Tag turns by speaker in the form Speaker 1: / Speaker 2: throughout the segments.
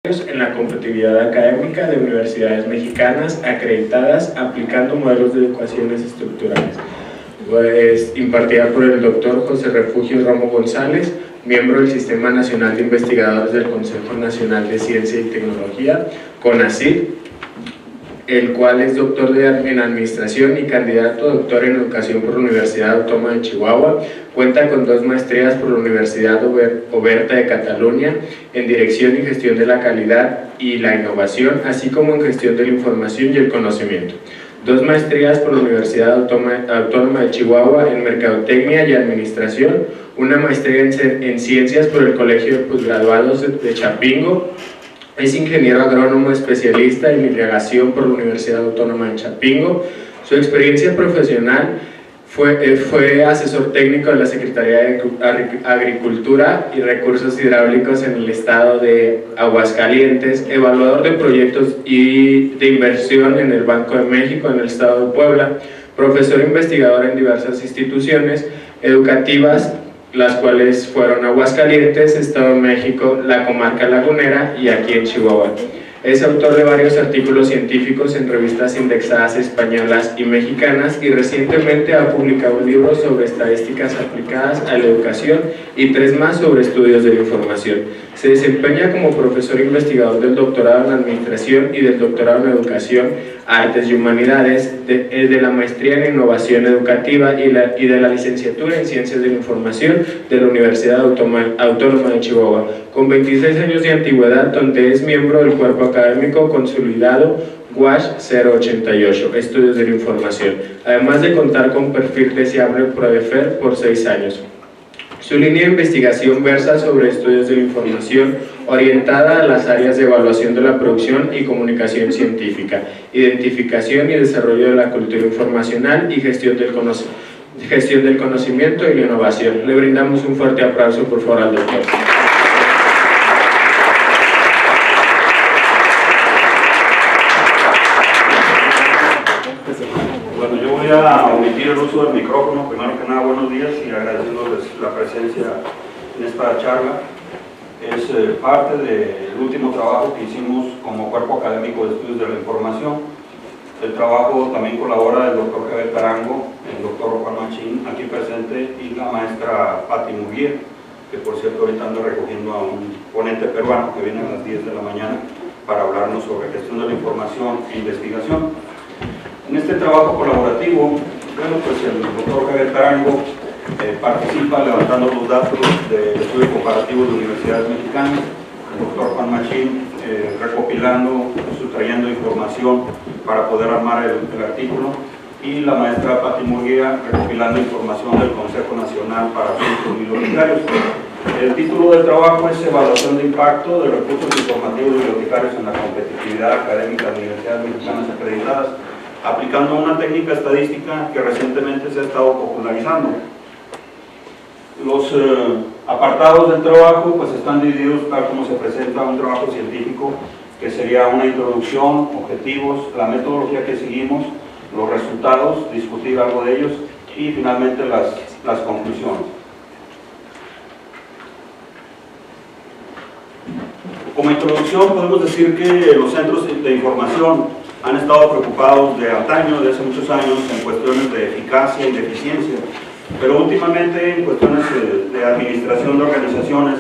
Speaker 1: en la competitividad académica de universidades mexicanas acreditadas aplicando modelos de educaciones estructurales. Pues impartida por el doctor José Refugio Romo González, miembro del Sistema Nacional de Investigadores del Consejo Nacional de Ciencia y Tecnología, CONACYT, el cual es doctor en Administración y candidato a doctor en Educación por la Universidad Autónoma de Chihuahua. Cuenta con 2 maestrías por la Universidad Oberta de Cataluña en Dirección y Gestión de la Calidad y la Innovación, así como en Gestión de la Información y el Conocimiento. 2 maestrías por la Universidad Autónoma de Chihuahua en Mercadotecnia y Administración, una maestría en Ciencias por el Colegio de Posgraduados de Chapingo. Es ingeniero agrónomo especialista en irrigación por la Universidad Autónoma de Chapingo. Su experiencia profesional fue asesor técnico de la Secretaría de Agricultura y Recursos Hidráulicos en el estado de Aguascalientes, evaluador de proyectos y de inversión en el Banco de México en el estado de Puebla, profesor investigador en diversas instituciones educativas, las cuales fueron Aguascalientes, Estado de México, la Comarca Lagunera y aquí en Chihuahua. Es autor de varios artículos científicos en revistas indexadas españolas y mexicanas y recientemente ha publicado un libro sobre estadísticas aplicadas a la educación y 3 más sobre estudios de la información. Se desempeña como profesor investigador del doctorado en Administración y del doctorado en Educación, Artes y Humanidades, de la maestría en Innovación Educativa y de la licenciatura en Ciencias de la Información de la Universidad Autónoma de Chihuahua, con 26 años de antigüedad, donde es miembro del cuerpo académico consolidado WASH 088, Estudios de la Información, además de contar con perfil deseable PRODEFER por 6 años. Su línea de investigación versa sobre estudios de la información orientada a las áreas de evaluación de la producción y comunicación científica, identificación y desarrollo de la cultura informacional y gestión del conocimiento y la innovación. Le brindamos un fuerte aplauso, por favor, al doctor.
Speaker 2: Bueno, yo voy a omitir el uso del micrófono. Primero que nada, buenos días y agradeciéndoles la presencia en esta charla. Es parte del último trabajo que hicimos como Cuerpo Académico de Estudios de la Información. El trabajo también colabora el doctor Javier Tarango, el doctor Juan Machín, aquí presente, y la maestra Patti Murguía, que por cierto ahorita anda recogiendo a un ponente peruano que viene a las 10 de la mañana para hablarnos sobre gestión de la información e investigación. En este trabajo colaborativo, bueno, pues el doctor Javier Tarango participa levantando los datos del estudio comparativo de universidades mexicanas, el doctor Juan Machín recopilando, sustrayendo información para poder armar el artículo, y la maestra Patti Murguía recopilando información del Consejo Nacional para Asuntos Bibliotecarios. El título del trabajo es Evaluación de Impacto de Recursos Informativos Bibliotecarios en la Competitividad Académica de Universidades Mexicanas Acreditadas, aplicando una técnica estadística que recientemente se ha estado popularizando. Los apartados del trabajo pues están divididos tal como se presenta un trabajo científico, que sería una introducción, objetivos, la metodología que seguimos, los resultados, discutir algo de ellos y finalmente las conclusiones. Como introducción podemos decir que los centros de información han estado preocupados de antaño, de hace muchos años, en cuestiones de eficacia y de eficiencia, pero últimamente en cuestiones de administración de organizaciones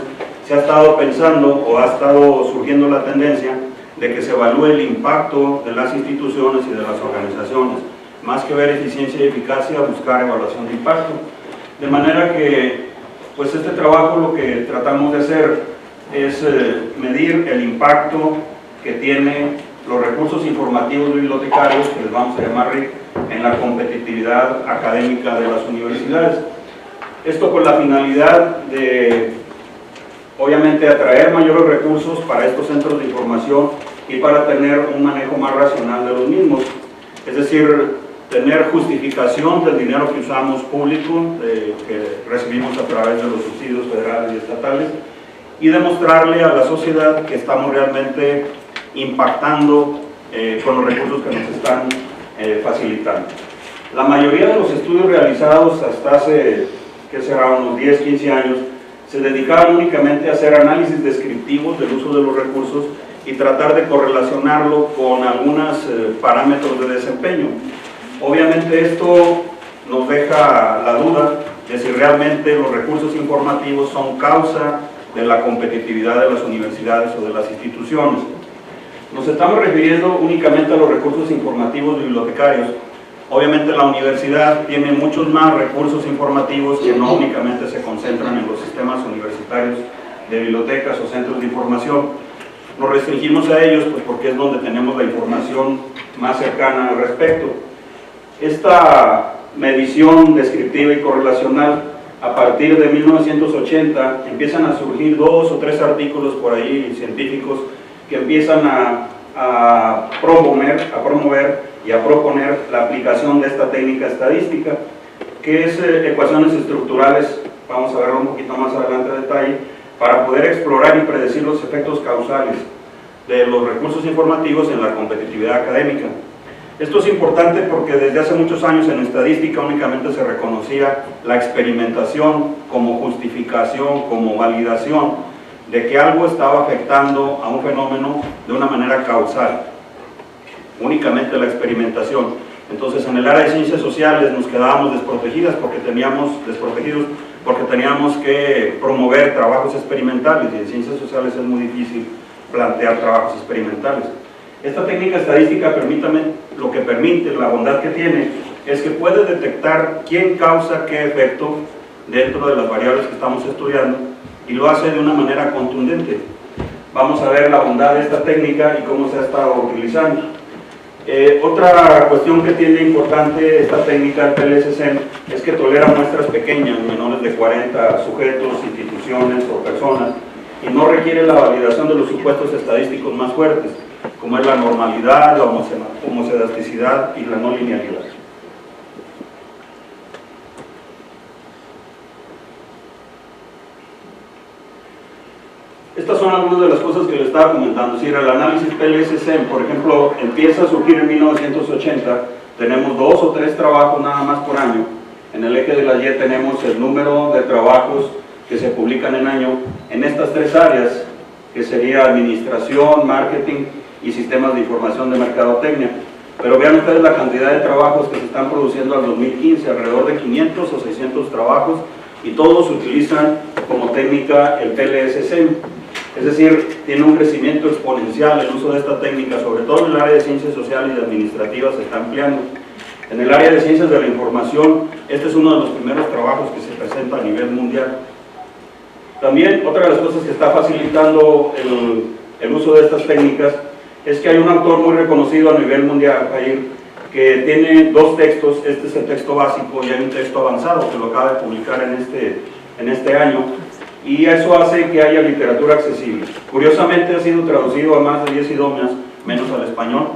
Speaker 2: se ha estado pensando o ha estado surgiendo la tendencia de que se evalúe el impacto de las instituciones y de las organizaciones, más que ver eficiencia y eficacia, buscar evaluación de impacto. De manera que, pues este trabajo lo que tratamos de hacer es medir el impacto que tiene los recursos informativos bibliotecarios, que les vamos a llamar RIC, en la competitividad académica de las universidades. Esto con la finalidad de, obviamente, atraer mayores recursos para estos centros de información y para tener un manejo más racional de los mismos. Es decir, tener justificación del dinero que usamos público, que recibimos a través de los subsidios federales y estatales, y demostrarle a la sociedad que estamos realmente impactando con los recursos que nos están facilitando. La mayoría de los estudios realizados hasta hace, que será unos 10, 15 años, se dedicaban únicamente a hacer análisis descriptivos del uso de los recursos y tratar de correlacionarlo con algunos parámetros de desempeño. Obviamente esto nos deja la duda de si realmente los recursos informativos son causa de la competitividad de las universidades o de las instituciones. Nos estamos refiriendo únicamente a los recursos informativos bibliotecarios. Obviamente la universidad tiene muchos más recursos informativos que no únicamente se concentran en los sistemas universitarios de bibliotecas o centros de información. Nos restringimos a ellos pues, porque es donde tenemos la información más cercana al respecto. Esta medición descriptiva y correlacional, a partir de 1980 empiezan a surgir 2 o 3 artículos por ahí científicos que empiezan a promover y a proponer la aplicación de esta técnica estadística, que es ecuaciones estructurales, vamos a verlo un poquito más adelante a detalle, para poder explorar y predecir los efectos causales de los recursos informativos en la competitividad académica. Esto es importante porque desde hace muchos años en estadística únicamente se reconocía la experimentación como justificación, como validación de que algo estaba afectando a un fenómeno de una manera causal, únicamente la experimentación. Entonces en el área de ciencias sociales nos quedábamos desprotegidos porque teníamos que promover trabajos experimentales y en ciencias sociales es muy difícil plantear trabajos experimentales. Esta técnica estadística lo que permite, la bondad que tiene, es que puede detectar quién causa qué efecto dentro de las variables que estamos estudiando y lo hace de una manera contundente. Vamos a ver la bondad de esta técnica y cómo se ha estado utilizando. Otra cuestión que tiene importante esta técnica del PLS-SEM es que tolera muestras pequeñas, menores de 40 sujetos, instituciones o personas, y no requiere la validación de los supuestos estadísticos más fuertes, como es la normalidad, la homocedasticidad y la no linealidad. Estas son algunas de las cosas que le estaba comentando. Si el análisis PLS-SEM, por ejemplo, empieza a surgir en 1980, tenemos 2 o 3 trabajos nada más por año. En el eje de la Y tenemos el número de trabajos que se publican en año en estas 3 áreas, que sería administración, marketing y sistemas de información de mercadotecnia. Pero vean ustedes la cantidad de trabajos que se están produciendo al 2015, alrededor de 500 o 600 trabajos, y todos utilizan como técnica el PLS-SEM. Es decir, tiene un crecimiento exponencial el uso de esta técnica, sobre todo en el área de ciencias sociales y administrativas se está ampliando. En el área de ciencias de la información, este es uno de los primeros trabajos que se presenta a nivel mundial. También, otra de las cosas que está facilitando el uso de estas técnicas es que hay un autor muy reconocido a nivel mundial, Jair, que tiene 2 textos. Este es el texto básico y hay un texto avanzado que lo acaba de publicar en este año, y eso hace que haya literatura accesible. Curiosamente ha sido traducido a más de 10 idiomas, menos al español,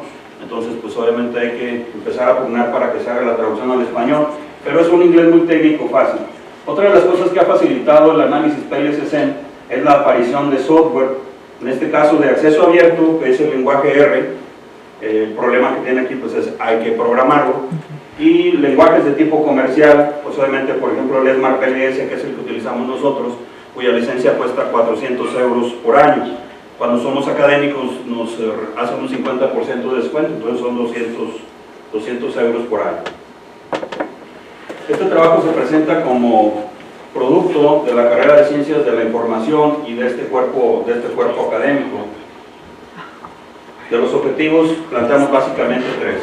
Speaker 2: entonces pues obviamente hay que empezar a pugnar para que se haga la traducción al español, pero es un inglés muy técnico, fácil. Otra de las cosas que ha facilitado el análisis PLS-SEM es la aparición de software, en este caso de acceso abierto, que es el lenguaje R. El problema que tiene aquí pues es hay que programarlo, y lenguajes de tipo comercial, pues obviamente por ejemplo el Smart PLS, que es el que utilizamos nosotros, cuya licencia cuesta 400 euros por año. Cuando somos académicos nos hacen un 50% de descuento, entonces son 200 euros por año. Este trabajo se presenta como producto de la carrera de Ciencias de la Información y de este cuerpo académico. De los objetivos planteamos básicamente 3.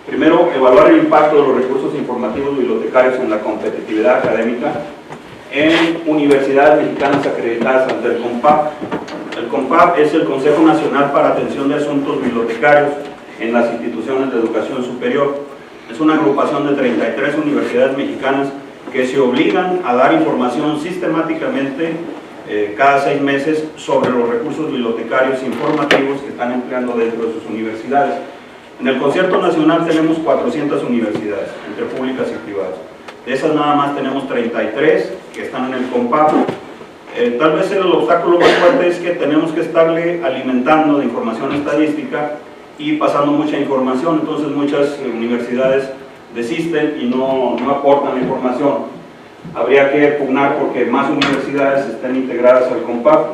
Speaker 2: Primero, evaluar el impacto de los recursos informativos bibliotecarios en la competitividad académica en universidades mexicanas acreditadas ante el CONPAB. El CONPAB es el Consejo Nacional para Atención de Asuntos Bibliotecarios en las instituciones de educación superior. Es una agrupación de 33 universidades mexicanas que se obligan a dar información sistemáticamente cada 6 meses sobre los recursos bibliotecarios informativos que están empleando dentro de sus universidades. En el concierto nacional tenemos 400 universidades, entre públicas y privadas. De esas nada más tenemos 33 que están en el CONPAB. Tal vez el obstáculo más fuerte es que tenemos que estarle alimentando de información estadística y pasando mucha información, entonces muchas universidades desisten y no aportan la información. Habría que pugnar porque más universidades estén integradas al CONPAB.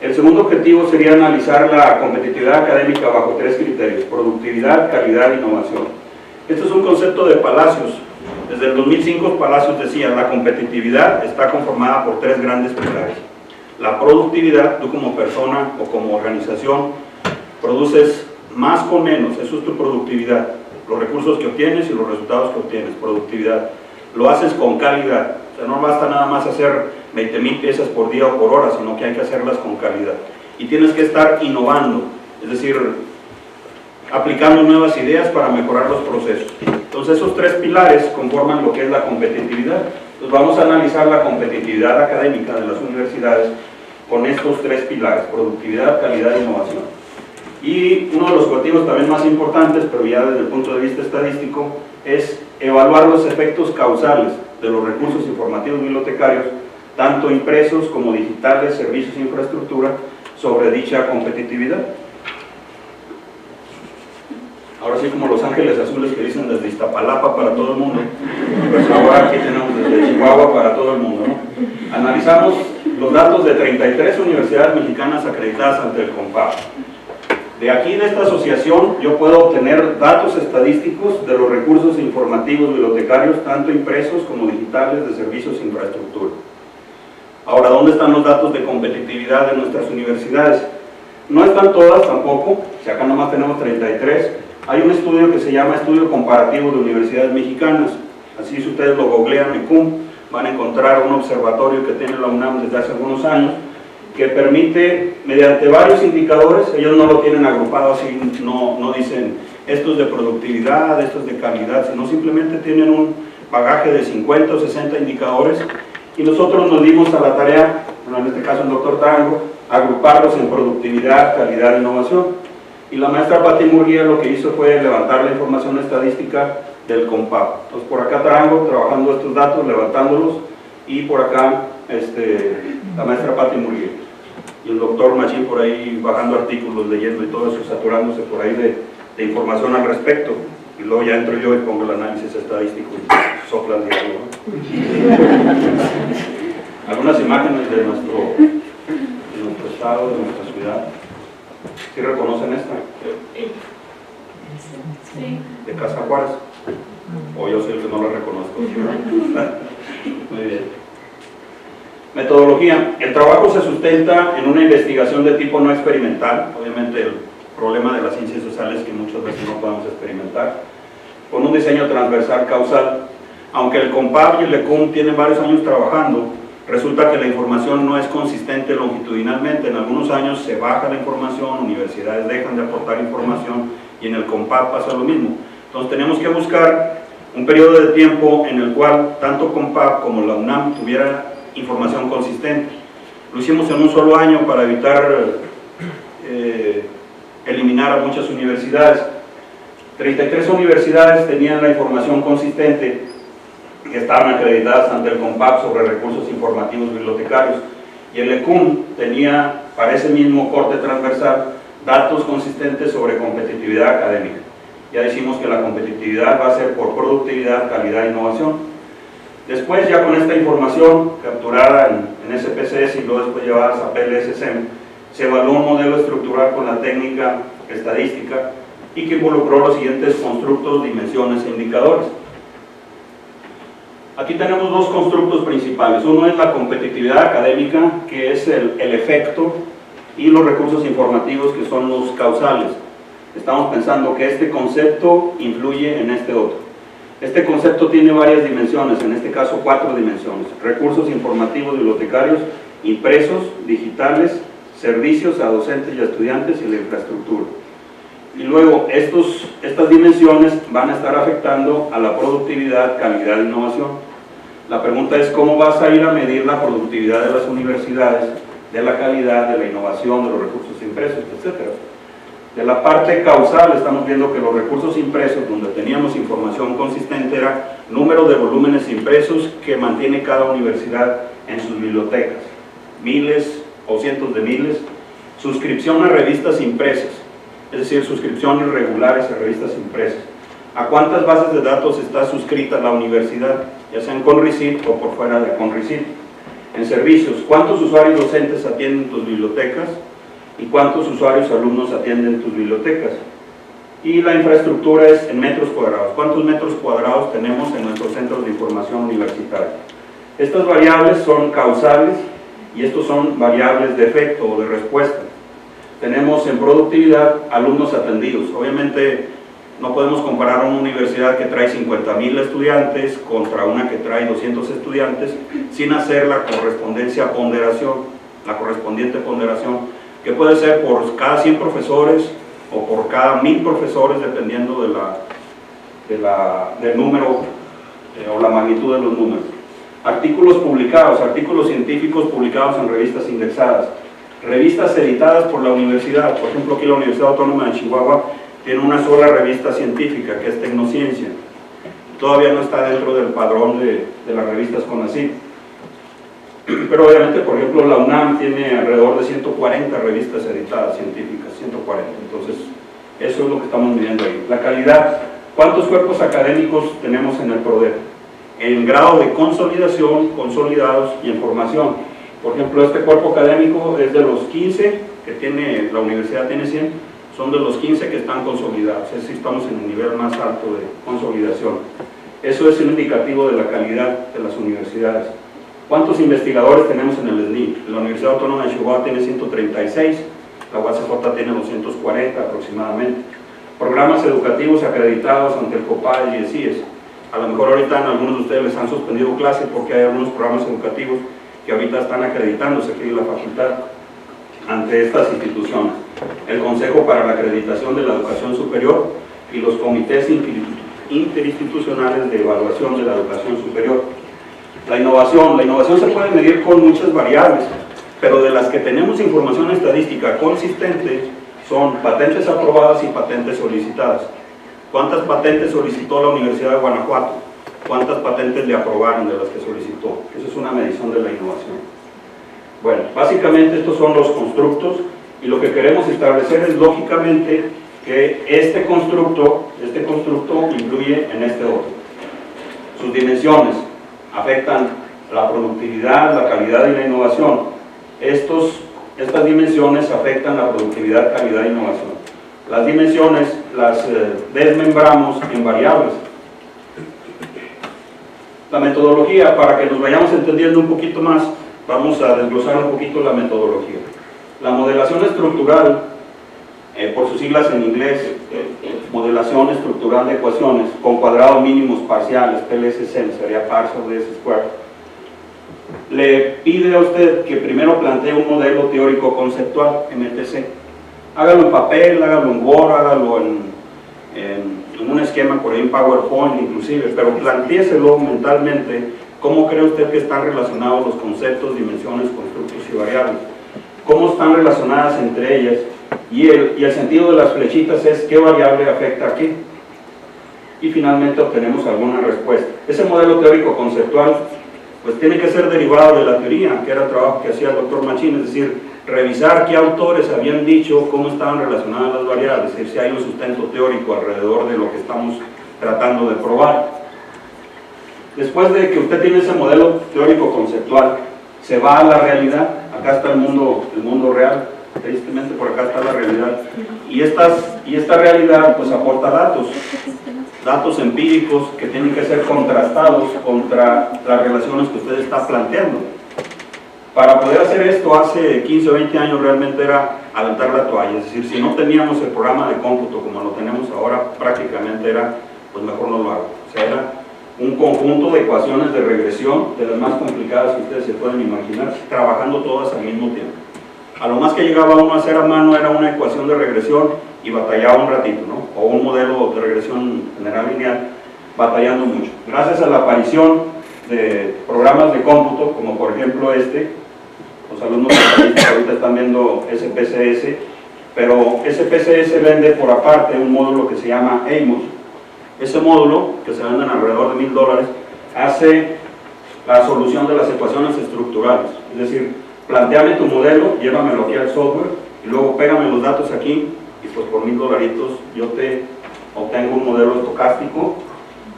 Speaker 2: El segundo objetivo sería analizar la competitividad académica bajo 3 criterios: productividad, calidad e innovación. Este es un concepto de Palacios. Desde el 2005 Palacios decía: la competitividad está conformada por 3 grandes pilares. La productividad, tú como persona o como organización produces más con menos, eso es tu productividad. Los recursos que obtienes y los resultados que obtienes, productividad. Lo haces con calidad, o sea, no basta nada más hacer 20,000 piezas por día o por hora, sino que hay que hacerlas con calidad. Y tienes que estar innovando, es decir, aplicando nuevas ideas para mejorar los procesos. Entonces esos 3 pilares conforman lo que es la competitividad. Entonces vamos a analizar la competitividad académica de las universidades con estos 3 pilares: productividad, calidad e innovación. Y uno de los objetivos también más importantes, pero ya desde el punto de vista estadístico, es evaluar los efectos causales de los recursos informativos bibliotecarios, tanto impresos como digitales, servicios e infraestructura, sobre dicha competitividad. Ahora sí, como los ángeles azules que dicen desde Iztapalapa para todo el mundo, pues ahora aquí tenemos desde Chihuahua para todo el mundo, ¿no? Analizamos los datos de 33 universidades mexicanas acreditadas ante el CONPAB. De aquí, de esta asociación, yo puedo obtener datos estadísticos de los recursos informativos bibliotecarios, tanto impresos como digitales, de servicios e infraestructura. Ahora, ¿dónde están los datos de competitividad de nuestras universidades? No están todas tampoco, si acá nomás tenemos 33. Hay un estudio que se llama Estudio Comparativo de Universidades Mexicanas. Así, si ustedes lo googlean en CUM, van a encontrar un observatorio que tiene la UNAM desde hace algunos años, que permite, mediante varios indicadores, ellos no lo tienen agrupado así, no dicen esto es de productividad, esto es de calidad, sino simplemente tienen un bagaje de 50 o 60 indicadores, y nosotros nos dimos a la tarea, bueno, en este caso el doctor Tarango, agruparlos en productividad, calidad e innovación. Y la maestra Pati Murguía lo que hizo fue levantar la información estadística del CONPAB. Entonces por acá Tarango trabajando estos datos, levantándolos, y por acá la maestra Pati Murguía. Y el doctor Machín por ahí bajando artículos, leyendo y todo eso, saturándose por ahí de información al respecto. Y luego ya entro yo y pongo el análisis estadístico y sopla el diálogo, ¿no? Algunas imágenes de nuestro estado, de nuestra ciudad. ¿Sí reconocen esta? Sí. De Casa Juárez. O yo soy el que no la reconozco. Muy bien. Metodología. El trabajo se sustenta en una investigación de tipo no experimental. Obviamente el problema de las ciencias sociales es que muchas veces no podemos experimentar. Con un diseño transversal causal. Aunque el CONPAB y el ECUM tienen varios años trabajando, resulta que la información no es consistente longitudinalmente. En algunos años se baja la información, universidades dejan de aportar información, y en el CONPAB pasa lo mismo. Entonces tenemos que buscar un periodo de tiempo en el cual tanto CONPAB como la UNAM tuvieran información consistente. Lo hicimos en un solo año para evitar eliminar a muchas universidades. 33 universidades tenían la información consistente, que estaban acreditadas ante el CONPAB sobre recursos informativos bibliotecarios, y el ECUM tenía, para ese mismo corte transversal, datos consistentes sobre competitividad académica. Ya decimos que la competitividad va a ser por productividad, calidad e innovación. Después, ya con esta información capturada en SPSS y luego después llevadas a PLSSM, se evaluó un modelo estructural con la técnica estadística y que involucró los siguientes constructos, dimensiones e indicadores. Aquí tenemos dos constructos principales. Uno es la competitividad académica, que es el efecto, y los recursos informativos, que son los causales. Estamos pensando que este concepto influye en este otro. Este concepto tiene varias dimensiones, en este caso 4 dimensiones: recursos informativos bibliotecarios, impresos, digitales, servicios a docentes y a estudiantes y la infraestructura. Y luego estas dimensiones van a estar afectando a la productividad, calidad e innovación. La pregunta es: ¿cómo vas a ir a medir la productividad de las universidades, de la calidad, de la innovación, de los recursos impresos, etcétera? De la parte causal estamos viendo que los recursos impresos, donde teníamos información consistente, era número de volúmenes impresos que mantiene cada universidad en sus bibliotecas, miles o cientos de miles. Suscripción a revistas impresas, es decir, suscripciones regulares a revistas impresas. ¿A cuántas bases de datos está suscrita la universidad, ya sea en Conrecit o por fuera de Conrecit? En servicios, ¿cuántos usuarios docentes atienden tus bibliotecas? ¿Y cuántos usuarios alumnos atienden tus bibliotecas? Y la infraestructura es en metros cuadrados. ¿Cuántos metros cuadrados tenemos en nuestros centros de información universitaria? Estas variables son causales y estos son variables de efecto o de respuesta. Tenemos en productividad alumnos atendidos. Obviamente no podemos comparar una universidad que trae 50,000 estudiantes contra una que trae 200 estudiantes sin hacer la correspondiente ponderación, que puede ser por cada 100 profesores o por cada 1000 profesores, dependiendo del número o la magnitud de los números. Artículos publicados, artículos científicos publicados en revistas indexadas, revistas editadas por la universidad. Por ejemplo, aquí la Universidad Autónoma de Chihuahua tiene una sola revista científica, que es Tecnociencia. Todavía no está dentro del padrón de las revistas CONACYT. Pero obviamente, por ejemplo, la UNAM tiene alrededor de 140 revistas editadas científicas, 140. Entonces, eso es lo que estamos midiendo ahí. La calidad, ¿cuántos cuerpos académicos tenemos en el PRODEP? En grado de consolidación, consolidados y en formación. Por ejemplo, este cuerpo académico es de los 15 que tiene, la universidad tiene 100, son de los 15 que están consolidados. Es decir, estamos en el nivel más alto de consolidación. Eso es un indicativo de la calidad de las universidades. ¿Cuántos investigadores tenemos en el SNI? La Universidad Autónoma de Chihuahua tiene 136, la UACJ tiene 240 aproximadamente. Programas educativos acreditados ante el COPAD y el CIES. A lo mejor ahorita a algunos de ustedes les han suspendido clase porque hay algunos programas educativos que ahorita están acreditándose aquí en la facultad ante estas instituciones. El Consejo para la Acreditación de la Educación Superior y los comités interinstitucionales de evaluación de la educación superior. La innovación se puede medir con muchas variables, pero de las que tenemos información estadística consistente son patentes aprobadas y patentes solicitadas. ¿Cuántas patentes solicitó la Universidad de Guanajuato? ¿Cuántas patentes le aprobaron de las que solicitó? Eso es una medición de la innovación. Bueno, básicamente estos son los constructos y lo que queremos establecer es lógicamente que este constructo influye en este otro. Sus dimensiones afectan la productividad, la calidad y la innovación. Estas dimensiones afectan la productividad, calidad e innovación. Las dimensiones las desmembramos en variables. La metodología, para que nos vayamos entendiendo un poquito más, vamos a desglosar un poquito la metodología. La modelación estructural, por sus siglas en inglés, modelación estructural de ecuaciones con cuadrados mínimos parciales, PLSC, sería partial ds squared, le pide a usted que primero plantee un modelo teórico conceptual, MTC. Hágalo en papel, hágalo en Word, hágalo en un esquema por ahí en PowerPoint inclusive, pero plantéeselo mentalmente cómo cree usted que están relacionados los conceptos, dimensiones, constructos y variables, cómo están relacionadas entre ellas, y el sentido de las flechitas es qué variable afecta a qué, y finalmente obtenemos alguna respuesta. Ese modelo teórico conceptual pues tiene que ser derivado de la teoría, que era el trabajo que hacía el doctor Machín, es decir, revisar qué autores habían dicho cómo estaban relacionadas las variables, es decir, si hay un sustento teórico alrededor de lo que estamos tratando de probar. Después de que usted tiene ese modelo teórico conceptual, se va a la realidad. Acá está el mundo real, tristemente por acá está la realidad, y esta realidad pues aporta datos empíricos que tienen que ser contrastados contra las relaciones que usted está planteando. Para poder hacer esto hace 15 o 20 años realmente era aventar la toalla, es decir, si no teníamos el programa de cómputo como lo tenemos ahora, prácticamente era, pues mejor no lo hago. O sea, era un conjunto de ecuaciones de regresión, de las más complicadas que ustedes se pueden imaginar, trabajando todas al mismo tiempo. A lo más que llegaba uno a hacer a mano era una ecuación de regresión y batallaba un ratito, ¿no? O un modelo de regresión general lineal, batallando mucho. Gracias a la aparición de programas de cómputo, como por ejemplo los alumnos que ahorita están viendo SPSS, pero SPSS vende por aparte un módulo que se llama AMOS. Ese módulo, que se venden alrededor de $1000, hace la solución de las ecuaciones estructurales, es decir, plantéame tu modelo, llévamelo aquí al software y luego pégame los datos aquí y pues por $1000 yo te obtengo un modelo estocástico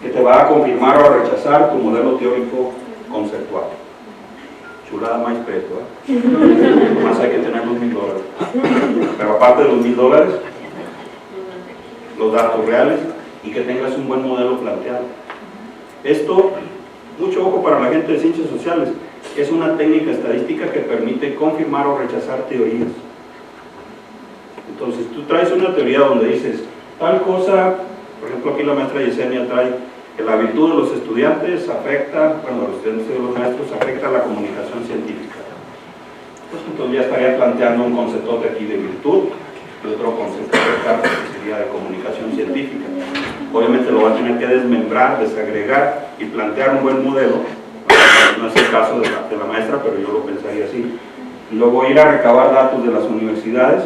Speaker 2: que te va a confirmar o a rechazar tu modelo teórico conceptual. chulada más preto, más hay que tener los $1000. Pero aparte de los $1000, los datos reales y que tengas un buen modelo planteado. Esto, mucho ojo para la gente de ciencias sociales, es una técnica estadística que permite confirmar o rechazar teorías. Entonces tú traes una teoría donde dices tal cosa, por ejemplo aquí la maestra Yesenia trae que la virtud de los estudiantes afecta, bueno, los estudiantes y los maestros afecta la comunicación científica. Pues entonces ya estaría planteando un conceptote aquí de virtud, y otro concepto que sería de comunicación científica. Obviamente lo va a tener que desmembrar, desagregar y plantear un buen modelo. No es el caso de la maestra, pero yo lo pensaría así. Luego ir a recabar datos de las universidades,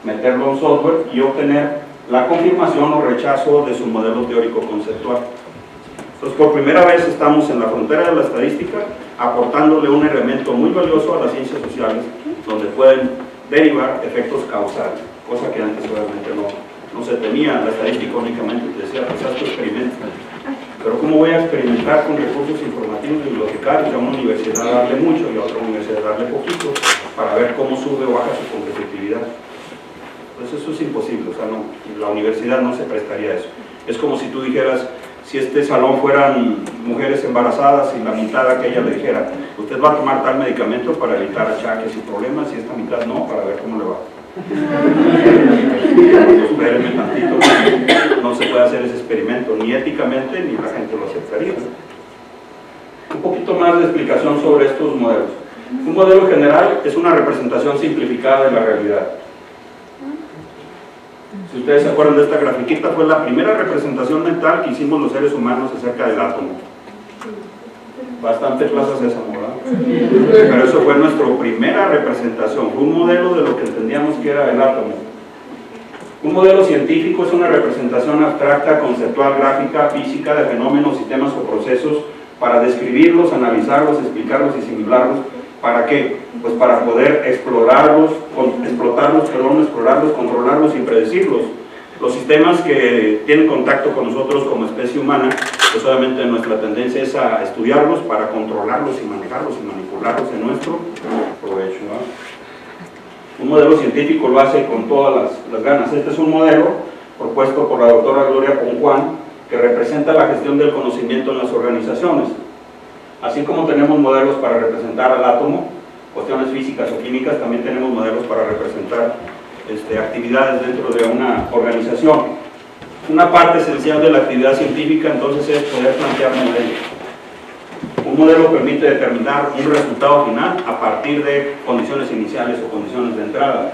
Speaker 2: meterlo en software y obtener la confirmación o rechazo de su modelo teórico conceptual. Entonces, por primera vez estamos en la frontera de la estadística, aportándole un elemento muy valioso a las ciencias sociales, donde pueden derivar efectos causales, cosa que antes obviamente no se tenía. La estadística únicamente te decía, pues haz tu experimento. Pero ¿cómo voy a experimentar con recursos informativos bibliotecarios? A una universidad darle mucho y a otra universidad darle poquito, para ver cómo sube o baja su competitividad. Pues eso es imposible, o sea, no, la universidad no se prestaría a eso. Es como si tú dijeras, si este salón fueran mujeres embarazadas y la mitad de aquella le dijera, usted va a tomar tal medicamento para evitar achaques y problemas, y esta mitad no, para ver cómo le va. Espérenme tantito, no se puede hacer ese experimento, ni éticamente, ni la gente lo aceptaría. Un poquito más de explicación sobre estos modelos. Un modelo general es una representación simplificada de la realidad. Si ustedes se acuerdan de esta grafiquita, fue la primera representación mental que hicimos los seres humanos acerca del átomo. Bastante plazas esa, ¿verdad? Pero eso fue nuestra primera representación, fue un modelo de lo que entendíamos que era el átomo. Un modelo científico es una representación abstracta, conceptual, gráfica, física de fenómenos, sistemas o procesos para describirlos, analizarlos, explicarlos y simularlos. ¿Para qué? Pues para poder explotarlos, controlarlos y predecirlos. Los sistemas que tienen contacto con nosotros como especie humana, pues obviamente nuestra tendencia es a estudiarlos para controlarlos y manejarlos y manipularlos en nuestro provecho, ¿no? Un modelo científico lo hace con todas las ganas. Este es un modelo propuesto por la doctora Gloria Ponjuan, que representa la gestión del conocimiento en las organizaciones. Así como tenemos modelos para representar al átomo, cuestiones físicas o químicas, también tenemos modelos para representar actividades dentro de una organización. Una parte esencial de la actividad científica entonces es poder plantear modelos. Un modelo permite determinar un resultado final a partir de condiciones iniciales o condiciones de entrada.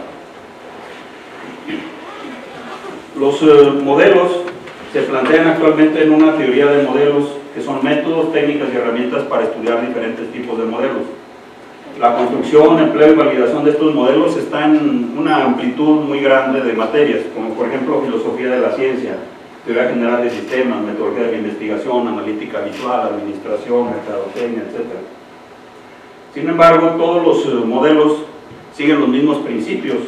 Speaker 2: Los modelos se plantean actualmente en una teoría de modelos que son métodos, técnicas y herramientas para estudiar diferentes tipos de modelos. La construcción, empleo y validación de estos modelos está en una amplitud muy grande de materias, como por ejemplo filosofía de la ciencia, teoría general de sistemas, metodología de la investigación, analítica visual, administración, mercadotecnia, etc. Sin embargo, todos los modelos siguen los mismos principios.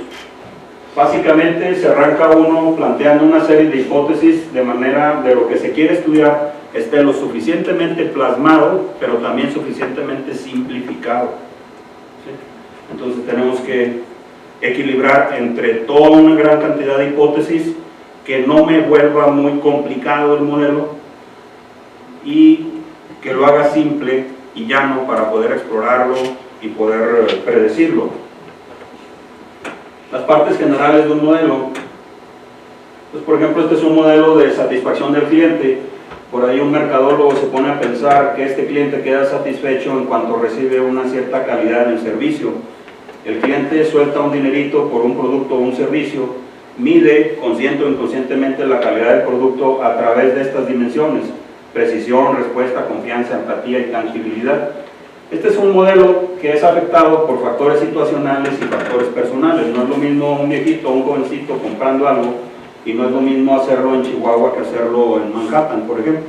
Speaker 2: Básicamente se arranca uno planteando una serie de hipótesis de manera de lo que se quiere estudiar esté lo suficientemente plasmado, pero también suficientemente simplificado. ¿Sí? Entonces tenemos que equilibrar entre toda una gran cantidad de hipótesis, que no me vuelva muy complicado el modelo y que lo haga simple y llano para poder explorarlo y poder predecirlo. Las partes generales de un modelo, pues por ejemplo este es un modelo de satisfacción del cliente. Por ahí un mercadólogo se pone a pensar que este cliente queda satisfecho en cuanto recibe una cierta calidad en el servicio. El cliente suelta un dinerito por un producto o un servicio, mide consciente o inconscientemente la calidad del producto a través de estas dimensiones: precisión, respuesta, confianza, empatía y tangibilidad. Este es un modelo que es afectado por factores situacionales y factores personales. No es lo mismo un viejito o un jovencito comprando algo, y no es lo mismo hacerlo en Chihuahua que hacerlo en Manhattan, por ejemplo.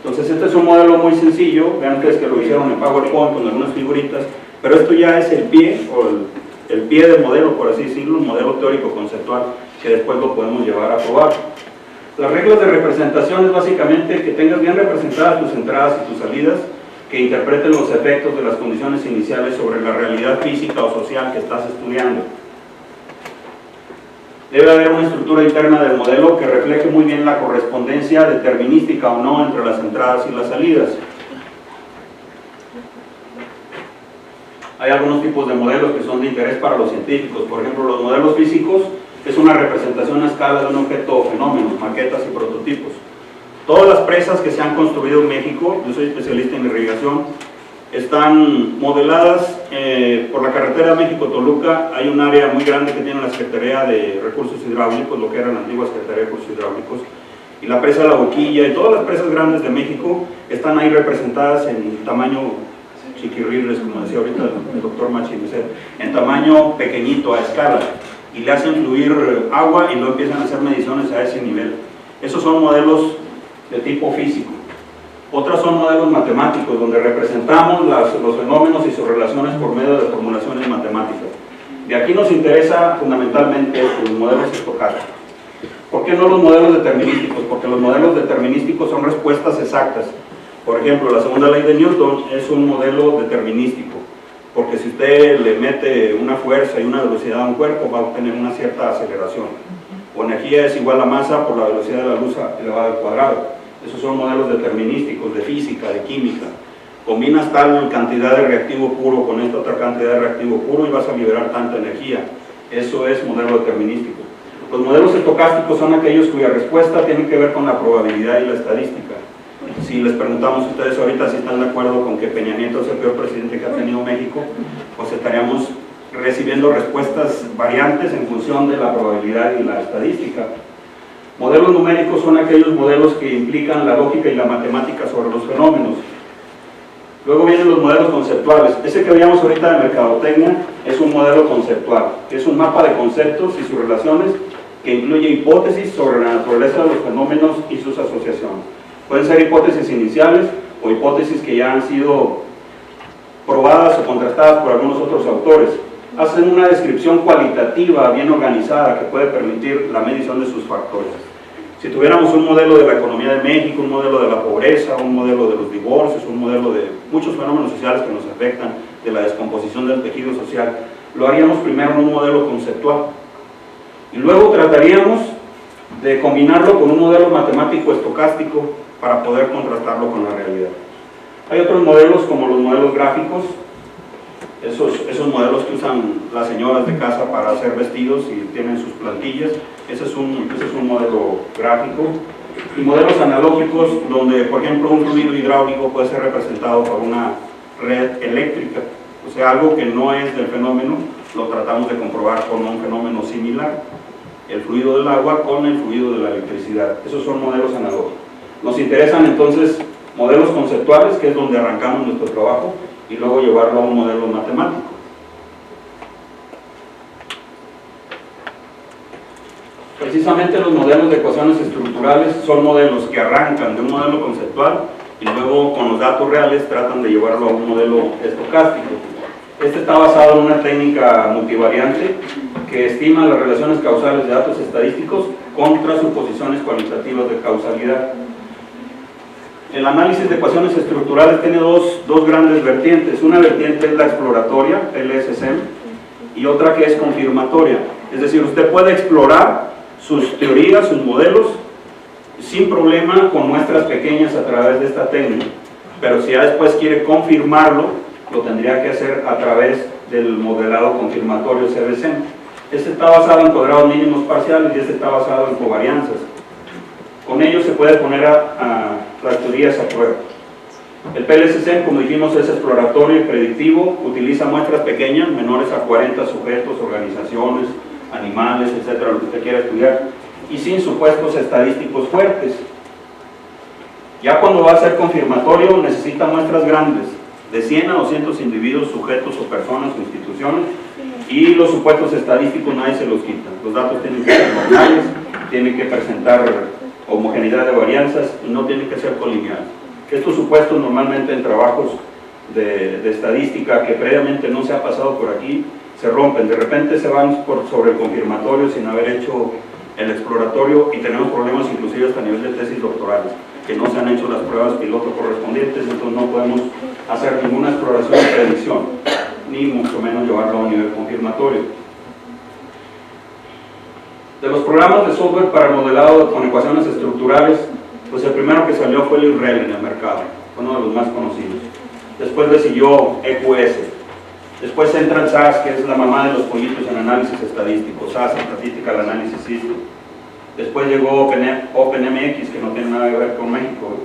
Speaker 2: Entonces este es un modelo muy sencillo. Vean que es que lo hicieron en PowerPoint con algunas figuritas, pero esto ya es el pie, o el pie del modelo, por así decirlo, un modelo teórico conceptual que después lo podemos llevar a probar. Las reglas de representación es básicamente que tengas bien representadas tus entradas y tus salidas, que interpreten los efectos de las condiciones iniciales sobre la realidad física o social que estás estudiando. Debe haber una estructura interna del modelo que refleje muy bien la correspondencia determinística o no entre las entradas y las salidas. Hay algunos tipos de modelos que son de interés para los científicos. Por ejemplo, los modelos físicos es una representación a escala de un objeto o fenómeno, maquetas y prototipos. Todas las presas que se han construido en México, yo soy especialista en irrigación, están modeladas por la carretera México-Toluca. Hay un área muy grande que tiene la Secretaría de Recursos Hidráulicos, lo que era la antigua Secretaría de Recursos Hidráulicos, y la presa La Boquilla y todas las presas grandes de México están ahí representadas en tamaño chiquirriles, como decía ahorita el doctor Machineser, en tamaño pequeñito, a escala, y le hacen fluir agua y luego empiezan a hacer mediciones a ese nivel. Esos son modelos de tipo físico. Otros son modelos matemáticos, donde representamos los fenómenos y sus relaciones por medio de formulaciones matemáticas. De aquí nos interesa fundamentalmente los modelos estocásticos. ¿Por qué no los modelos determinísticos? Porque los modelos determinísticos son respuestas exactas. Por ejemplo, la segunda ley de Newton es un modelo determinístico, porque si usted le mete una fuerza y una velocidad a un cuerpo, va a obtener una cierta aceleración. O energía es igual a masa por la velocidad de la luz elevada al cuadrado. Esos son modelos determinísticos de física, de química. Combinas tal cantidad de reactivo puro con esta otra cantidad de reactivo puro y vas a liberar tanta energía. Eso es modelo determinístico. Los modelos estocásticos son aquellos cuya respuesta tiene que ver con la probabilidad y la estadística. Si les preguntamos a ustedes ahorita si están de acuerdo con que Peña Nieto es el peor presidente que ha tenido México, pues estaríamos recibiendo respuestas variantes en función de la probabilidad y la estadística. Modelos numéricos son aquellos modelos que implican la lógica y la matemática sobre los fenómenos. Luego vienen los modelos conceptuales. Ese que veíamos ahorita de mercadotecnia es un modelo conceptual, que es un mapa de conceptos y sus relaciones que incluye hipótesis sobre la naturaleza de los fenómenos y sus asociaciones. Pueden ser hipótesis iniciales o hipótesis que ya han sido probadas o contrastadas por algunos otros autores. Hacen una descripción cualitativa bien organizada que puede permitir la medición de sus factores. Si tuviéramos un modelo de la economía de México, un modelo de la pobreza, un modelo de los divorcios, un modelo de muchos fenómenos sociales que nos afectan, de la descomposición del tejido social, lo haríamos primero en un modelo conceptual. Y luego trataríamos de combinarlo con un modelo matemático estocástico para poder contrastarlo con la realidad. Hay otros modelos como los modelos gráficos, esos modelos que usan las señoras de casa para hacer vestidos y tienen sus plantillas. Ese es un modelo gráfico. Y modelos analógicos donde, por ejemplo, un fluido hidráulico puede ser representado por una red eléctrica, o sea, algo que no es del fenómeno, lo tratamos de comprobar con un fenómeno similar, el fluido del agua con el fluido de la electricidad. Esos son modelos analógicos. Nos interesan entonces modelos conceptuales, que es donde arrancamos nuestro trabajo, y luego llevarlo a un modelo matemático. Precisamente los modelos de ecuaciones estructurales son modelos que arrancan de un modelo conceptual y luego con los datos reales tratan de llevarlo a un modelo estocástico. Este está basado en una técnica multivariante que estima las relaciones causales de datos estadísticos contra suposiciones cualitativas de causalidad. El análisis de ecuaciones estructurales tiene dos grandes vertientes. Una vertiente es la exploratoria, LSSM, y otra que es confirmatoria. Es decir, usted puede explorar sus teorías, sus modelos, sin problema con muestras pequeñas a través de esta técnica. Pero si ya después quiere confirmarlo, lo tendría que hacer a través del modelado confirmatorio CBSM. Este está basado en cuadrados mínimos parciales y este está basado en covarianzas. Con ello se puede poner a las teorías a prueba. El PLSSM, como dijimos, es exploratorio y predictivo, utiliza muestras pequeñas, menores a 40 sujetos, organizaciones, animales, etcétera, lo que usted quiera estudiar, y sin supuestos estadísticos fuertes. Ya cuando va a ser confirmatorio necesita muestras grandes, de 100 a 200 individuos, sujetos o personas o instituciones, y los supuestos estadísticos nadie se los quita. Los datos tienen que ser normales, tienen que presentar homogeneidad de varianzas y no tienen que ser colineales. Estos supuestos normalmente en trabajos de estadística que previamente no se ha pasado por aquí, se rompen, de repente se van sobre el confirmatorio sin haber hecho el exploratorio y tenemos problemas inclusive hasta a nivel de tesis doctorales. que no se han hecho las pruebas piloto correspondientes, entonces no podemos hacer ninguna exploración de predicción, ni mucho menos llevarlo a un nivel confirmatorio. De los programas de software para modelado con ecuaciones estructurales, pues el primero que salió fue el IRREL en el mercado, uno de los más conocidos. Después le siguió EQS. Después entra SAS, que es la mamá de los pollitos en análisis estadístico, SAS, Statistical Analysis System. Después llegó OpenMX, que no tiene nada que ver con México.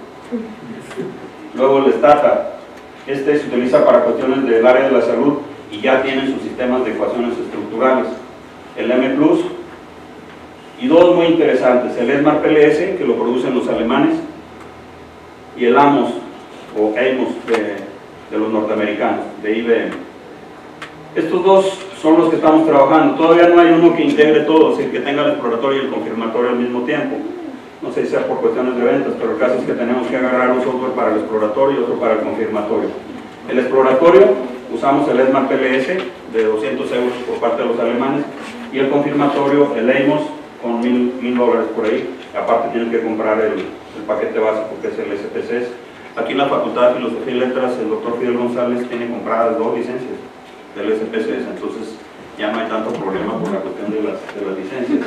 Speaker 2: Luego el Stata. Este se utiliza para cuestiones del área de la salud y ya tienen sus sistemas de ecuaciones estructurales. El M+, y dos muy interesantes, el Smart PLS, que lo producen los alemanes, y el AMOS, o AMOS de los norteamericanos, de IBM. Estos dos son los que estamos trabajando. Todavía no hay uno que integre todo, es decir, que tenga el exploratorio y el confirmatorio al mismo tiempo. No sé si sea por cuestiones de ventas, pero el caso es que tenemos que agarrar un software para el exploratorio y otro para el confirmatorio. El exploratorio, usamos el Smart PLS de 200 euros por parte de los alemanes, y el confirmatorio, el AMOS, con $1,000 por ahí. Aparte tienen que comprar el paquete básico, que es el SPSS. Aquí en la Facultad de Filosofía y Letras, el doctor Fidel González tiene compradas 2 licencias del SPSS, entonces ya no hay tanto problema por la cuestión de las licencias.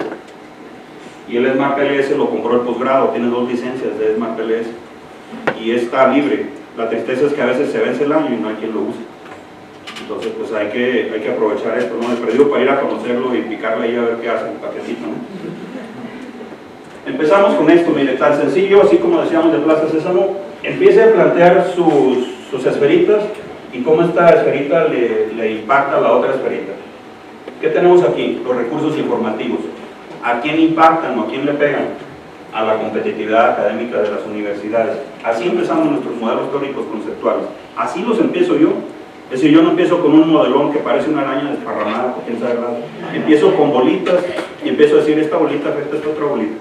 Speaker 2: Y el Smart PLS lo compró el posgrado, tiene 2 licencias de Smart PLS y está libre. La tristeza es que a veces se vence el año y no hay quien lo use. Entonces pues hay que aprovechar esto, ¿no? El perdido para ir a conocerlo y picarle ahí a ver qué hace el paquetito, ¿no? Empezamos con esto, mire, tan sencillo, así como decíamos de Plaza Sésamo. Empiece a plantear sus esferitas y cómo esta esferita le impacta a la otra esferita. ¿Qué tenemos aquí? Los recursos informativos. ¿A quién impactan o a quién le pegan? A la competitividad académica de las universidades. Así empezamos nuestros modelos teóricos conceptuales. Así los empiezo yo. Es decir, yo no empiezo con un modelón que parece una araña desparramada, quién sabe nada. Empiezo con bolitas y empiezo a decir, esta bolita afecta a esta otra bolita.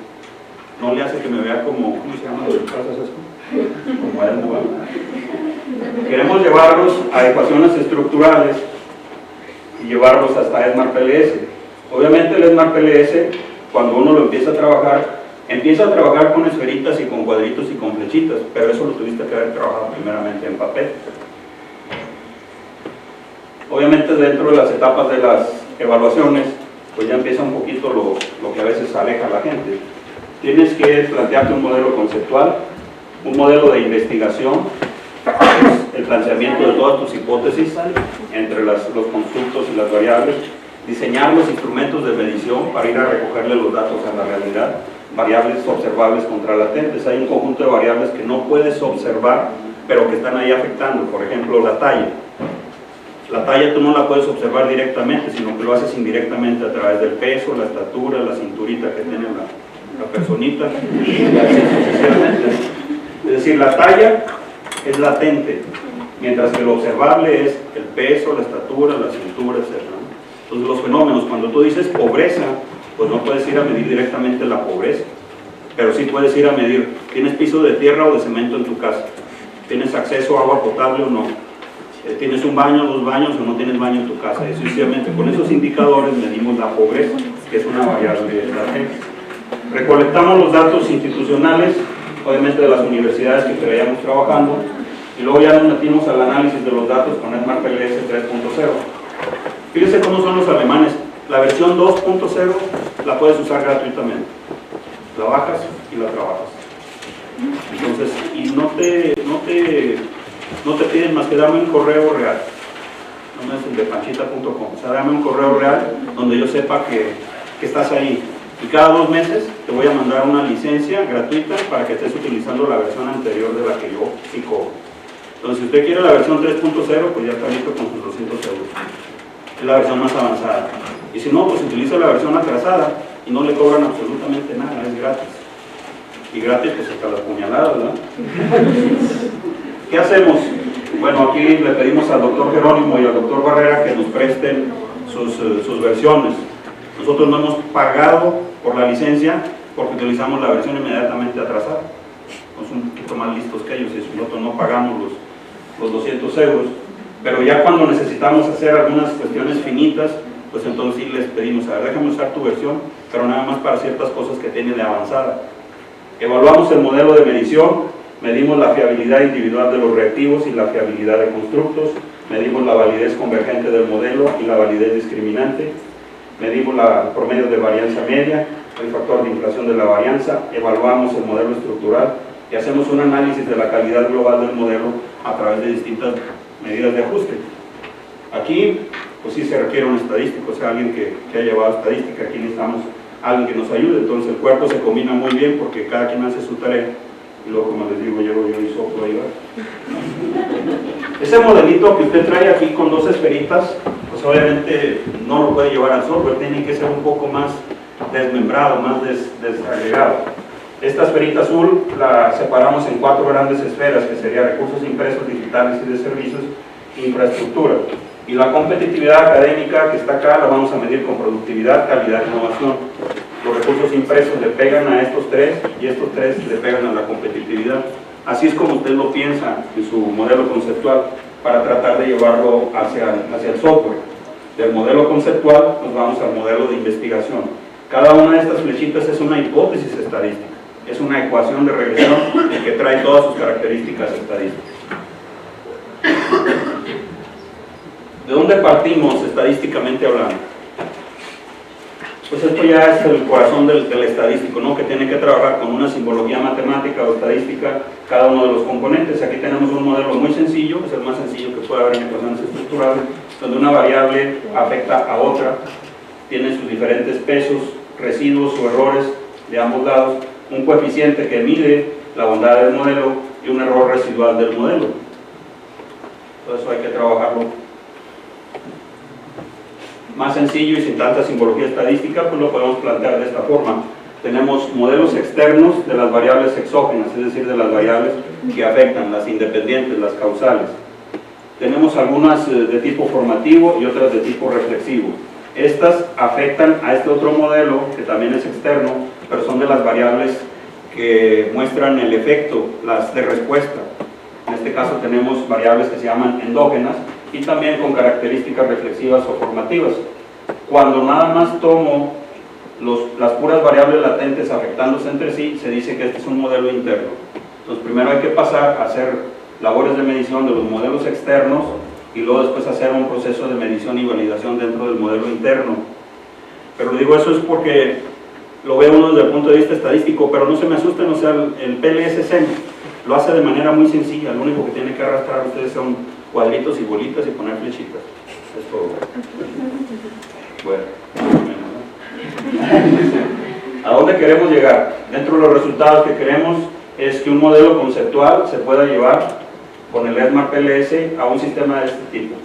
Speaker 2: No le hace que me vea como, ¿cómo se llama lo de Plaza Sésamo? Como Elmo, ¿verdad? Queremos llevarlos a ecuaciones estructurales y llevarlos hasta Smart PLS. Obviamente el Smart PLS, cuando uno lo empieza a trabajar con esferitas y con cuadritos y con flechitas, pero eso lo tuviste que haber trabajado primeramente en papel. Obviamente dentro de las etapas de las evaluaciones, pues ya empieza un poquito lo que a veces aleja a la gente. Tienes que plantearte un modelo conceptual, un modelo de investigación, el planteamiento de todas tus hipótesis entre los constructos y las variables, diseñar los instrumentos de medición para ir a recogerle los datos a la realidad, variables observables contra latentes. Hay un conjunto de variables que no puedes observar, pero que están ahí afectando. Por ejemplo, la talla. La talla tú no la puedes observar directamente, sino que lo haces indirectamente a través del peso, la estatura, la cinturita que tiene la personita, y así sucesivamente. Es decir, la talla es latente, mientras que lo observable es el peso, la estatura, la cintura, etc. Entonces los fenómenos, cuando tú dices pobreza, pues no puedes ir a medir directamente la pobreza, pero sí puedes ir a medir, ¿tienes piso de tierra o de cemento en tu casa? ¿Tienes acceso a agua potable o no? ¿Tienes un baño, 2 baños o no tienes baño en tu casa? Y sucesivamente con esos indicadores medimos la pobreza, que es una variable latente. Recolectamos los datos institucionales, obviamente de las universidades que traíamos trabajando, y luego ya nos metimos al análisis de los datos con Smart PLS 3.0. Fíjense cómo son los alemanes. La versión 2.0 la puedes usar gratuitamente. La bajas y la trabajas. Entonces, y no te piden más que dame un correo real. No es el de panchita.com. O sea, dame un correo real donde yo sepa que estás ahí. Y cada 2 meses te voy a mandar una licencia gratuita para que estés utilizando la versión anterior de la que yo sí cobro. Entonces, si usted quiere la versión 3.0, pues ya está listo con sus 200 euros. Es la versión más avanzada. Y si no, pues utiliza la versión atrasada y no le cobran absolutamente nada, es gratis. Y gratis, pues hasta las puñaladas, ¿verdad? ¿Qué hacemos? Bueno, aquí le pedimos al doctor Jerónimo y al doctor Barrera que nos presten sus versiones. Nosotros no hemos pagado por la licencia porque utilizamos la versión inmediatamente atrasada. Somos un poquito más listos que ellos y nosotros no pagamos los 200 euros. Pero ya cuando necesitamos hacer algunas cuestiones finitas, pues entonces sí les pedimos, a ver, déjame usar tu versión, pero nada más para ciertas cosas que tiene de avanzada. Evaluamos el modelo de medición, medimos la fiabilidad individual de los reactivos y la fiabilidad de constructos, medimos la validez convergente del modelo y la validez discriminante, medimos el promedio de varianza media, el factor de inflación de la varianza, evaluamos el modelo estructural y hacemos un análisis de la calidad global del modelo a través de distintas medidas de ajuste. Aquí, pues sí se requiere un estadístico, o sea, alguien que haya llevado estadística. Aquí necesitamos alguien que nos ayude. Entonces el cuerpo se combina muy bien porque cada quien hace su tarea y luego, como les digo, llego yo y soplo ahí. Ese modelito que usted trae aquí con dos esferitas, pues obviamente no lo puede llevar al software, tiene que ser un poco más desmembrado, más desagregado. Esta esferita azul la separamos en 4 grandes esferas, que serían recursos impresos, digitales y de servicios, infraestructura. Y la competitividad académica que está acá la vamos a medir con productividad, calidad e innovación. Los recursos impresos le pegan a estos 3 y estos 3 le pegan a la competitividad. Así es como usted lo piensa en su modelo conceptual para tratar de llevarlo hacia el software. Del modelo conceptual nos vamos al modelo de investigación. Cada una de estas flechitas es una hipótesis estadística. Es una ecuación de regresión que trae todas sus características estadísticas. ¿De dónde partimos estadísticamente hablando? Pues esto ya es el corazón del estadístico, ¿no? Que tiene que trabajar con una simbología matemática o estadística cada uno de los componentes. Aquí tenemos un modelo muy sencillo, es el más sencillo que puede haber en ecuaciones estructurales, donde una variable afecta a otra, tiene sus diferentes pesos, residuos o errores de ambos lados, un coeficiente que mide la bondad del modelo y un error residual del modelo. Todo eso hay que trabajarlo más sencillo y sin tanta simbología estadística, pues lo podemos plantear de esta forma. Tenemos modelos externos de las variables exógenas, es decir, de las variables que afectan, las independientes, las causales. Tenemos algunas de tipo formativo y otras de tipo reflexivo. Estas afectan a este otro modelo, que también es externo, pero son de las variables que muestran el efecto, las de respuesta. En este caso tenemos variables que se llaman endógenas y también con características reflexivas o formativas. Cuando nada más tomo las puras variables latentes afectándose entre sí, se dice que este es un modelo interno. Entonces primero hay que pasar a hacer labores de medición de los modelos externos y luego después hacer un proceso de medición y validación dentro del modelo interno. Pero digo eso es porque lo ve uno desde el punto de vista estadístico, pero no se me asusten, o sea, el PLSCEM lo hace de manera muy sencilla. Lo único que tiene que arrastrar ustedes son cuadritos y bolitas y poner flechitas. Es todo. Bueno, ¿a dónde queremos llegar? Dentro de los resultados que queremos es que un modelo conceptual se pueda llevar con el Smart PLS a un sistema de este tipo.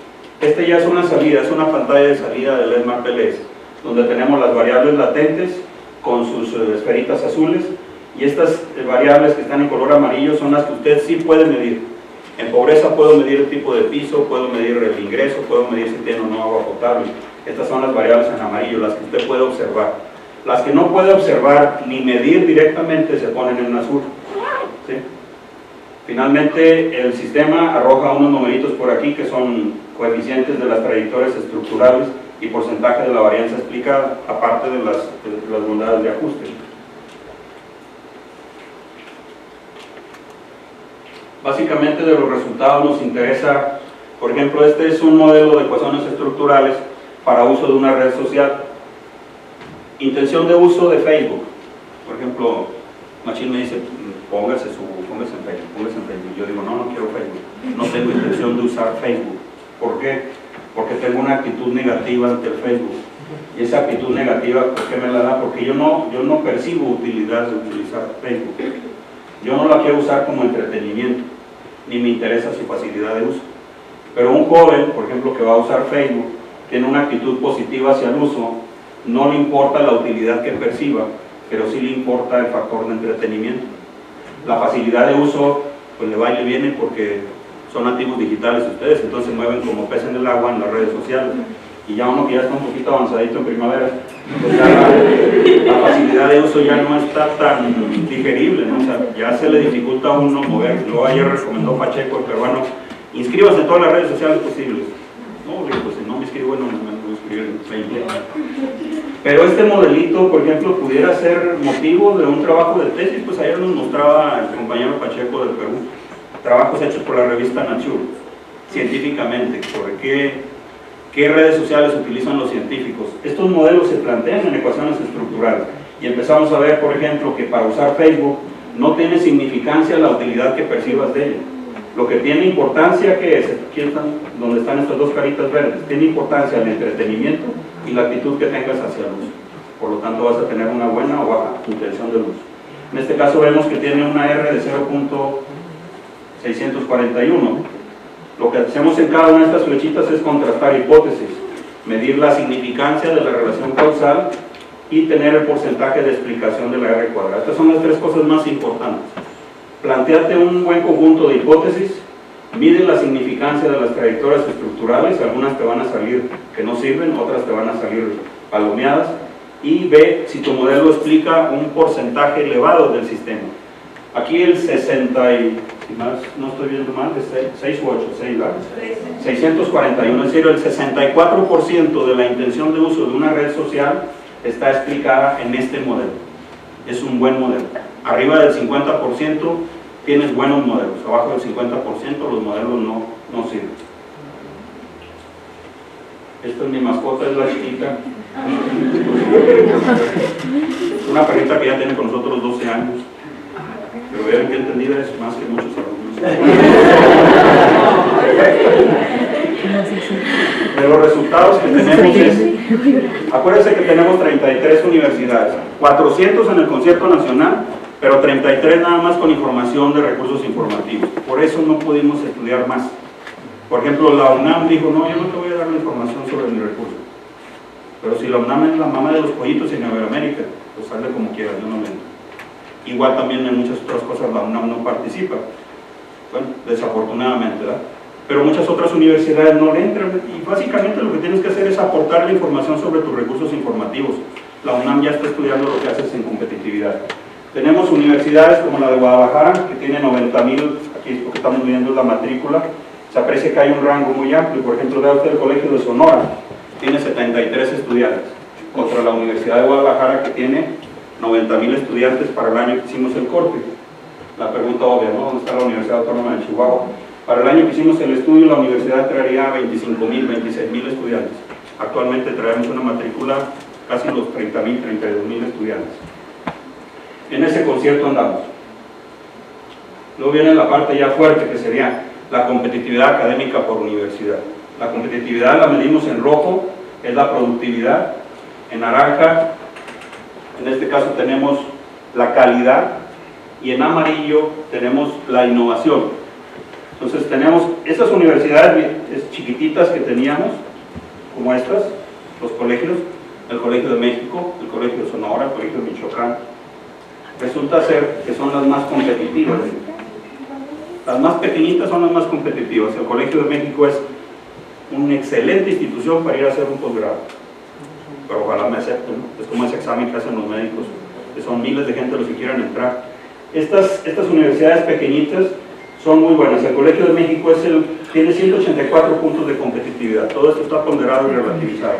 Speaker 2: Este ya es una salida, es una pantalla de salida del Smart PLS, donde tenemos las variables latentes con sus esferitas azules, y estas variables que están en color amarillo son las que usted sí puede medir. En pobreza puedo medir el tipo de piso, puedo medir el ingreso, puedo medir si tiene o no agua potable. Estas son las variables en amarillo, las que usted puede observar. Las que no puede observar ni medir directamente se ponen en azul. ¿Sí? Finalmente, el sistema arroja unos numeritos por aquí que son coeficientes de las trayectorias estructurales y porcentaje de la varianza explicada, aparte de las bondades de ajuste. Básicamente de los resultados nos interesa, por ejemplo, este es un modelo de ecuaciones estructurales para uso de una red social. Intención de uso de Facebook. Por ejemplo, Machine me dice, póngase en Facebook. Yo digo, no quiero Facebook. No tengo intención de usar Facebook. ¿Por qué? Porque tengo una actitud negativa ante el Facebook. Y esa actitud negativa, ¿por qué me la da? Porque yo no percibo utilidad de utilizar Facebook. Yo no la quiero usar como entretenimiento, ni me interesa su facilidad de uso. Pero un joven, por ejemplo, que va a usar Facebook, tiene una actitud positiva hacia el uso, no le importa la utilidad que perciba, pero sí le importa el factor de entretenimiento. La facilidad de uso, pues le va y le viene porque son nativos digitales ustedes, entonces mueven como pez en el agua en las redes sociales. Y ya uno que ya está un poquito avanzadito en primavera, pues ya la facilidad de uso ya no está tan digerible, ¿no? O sea, ya se le dificulta a uno mover. Luego ayer recomendó Pacheco, el peruano, inscríbase en todas las redes sociales posibles. No, pues si no me inscribo, no me voy a inscribir en Facebook. Pero este modelito, por ejemplo, pudiera ser motivo de un trabajo de tesis. Pues ayer nos mostraba el compañero Pacheco del Perú trabajos hechos por la revista Nature, científicamente, sobre qué redes sociales utilizan los científicos. Estos modelos se plantean en ecuaciones estructurales y empezamos a ver, por ejemplo, que para usar Facebook no tiene significancia la utilidad que percibas de ella. Lo que tiene importancia, que es, aquí están, donde están estas dos caritas verdes, tiene importancia el entretenimiento y la actitud que tengas hacia la luz. Por lo tanto vas a tener una buena o baja intención de luz. En este caso vemos que tiene una R de 0.641. Lo que hacemos en cada una de estas flechitas es contrastar hipótesis, medir la significancia de la relación causal y tener el porcentaje de explicación de la R cuadrada. Estas son las tres cosas más importantes. Plantéate un buen conjunto de hipótesis, mide la significancia de las trayectorias estructurales, algunas te van a salir que no sirven, otras te van a salir palomeadas, y ve si tu modelo explica un porcentaje elevado del sistema. Aquí el 60 y, si más, no estoy viendo mal, de 6 u 8, 641, es decir, el 64% de la intención de uso de una red social está explicada en este modelo. Es un buen modelo. Arriba del 50% tienes buenos modelos, abajo del 50% los modelos no sirven. Esta es mi mascota, es la chiquita. Una perrita que ya tiene con nosotros 12 años. Pero vean que entendida es más que muchos alumnos. De los resultados que tenemos es, acuérdense que tenemos 33 universidades, 400 en el concierto nacional, pero 33 nada más con información de recursos informativos. Por eso no pudimos estudiar más. Por ejemplo, la UNAM dijo, no, yo no te voy a dar la información sobre mi recurso. Pero si la UNAM es la mamá de los pollitos en Iberoamérica, pues hazle como quieras, yo no me entro. Igual también en muchas otras cosas la UNAM no participa. Bueno, desafortunadamente, ¿verdad? Pero muchas otras universidades no le entran y básicamente lo que tienes que hacer es aportar la información sobre tus recursos informativos. La UNAM ya está estudiando lo que haces en competitividad. Tenemos universidades como la de Guadalajara, que tiene 90,000, aquí lo que estamos viendo es la matrícula, se aprecia que hay un rango muy amplio. Por ejemplo, vea usted el Colegio de Sonora, tiene 73 estudiantes, contra la Universidad de Guadalajara, que tiene 90,000 estudiantes para el año que hicimos el corte. La pregunta obvia, ¿no? ¿Dónde está la Universidad Autónoma de Chihuahua? Para el año que hicimos el estudio, la universidad traería 25,000, 26,000 estudiantes. Actualmente traemos una matrícula casi los 30,000, 32,000 estudiantes. En ese concierto andamos. Luego viene la parte ya fuerte, que sería la competitividad académica por universidad. La competitividad la medimos en rojo, es la productividad. En naranja, en este caso tenemos la calidad, y en amarillo tenemos la innovación. Entonces tenemos estas universidades chiquititas que teníamos, como estas, los colegios, el Colegio de México, el Colegio de Sonora, el Colegio de Michoacán. Resulta ser que son las más competitivas. Las más pequeñitas son las más competitivas. El Colegio de México es una excelente institución para ir a hacer un posgrado. Pero ojalá me acepten, ¿no? Es como ese examen que hacen los médicos, que son miles de gente los que quieran entrar. Estas universidades pequeñitas son muy buenas. El Colegio de México tiene 184 puntos de competitividad. Todo esto está ponderado y relativizado.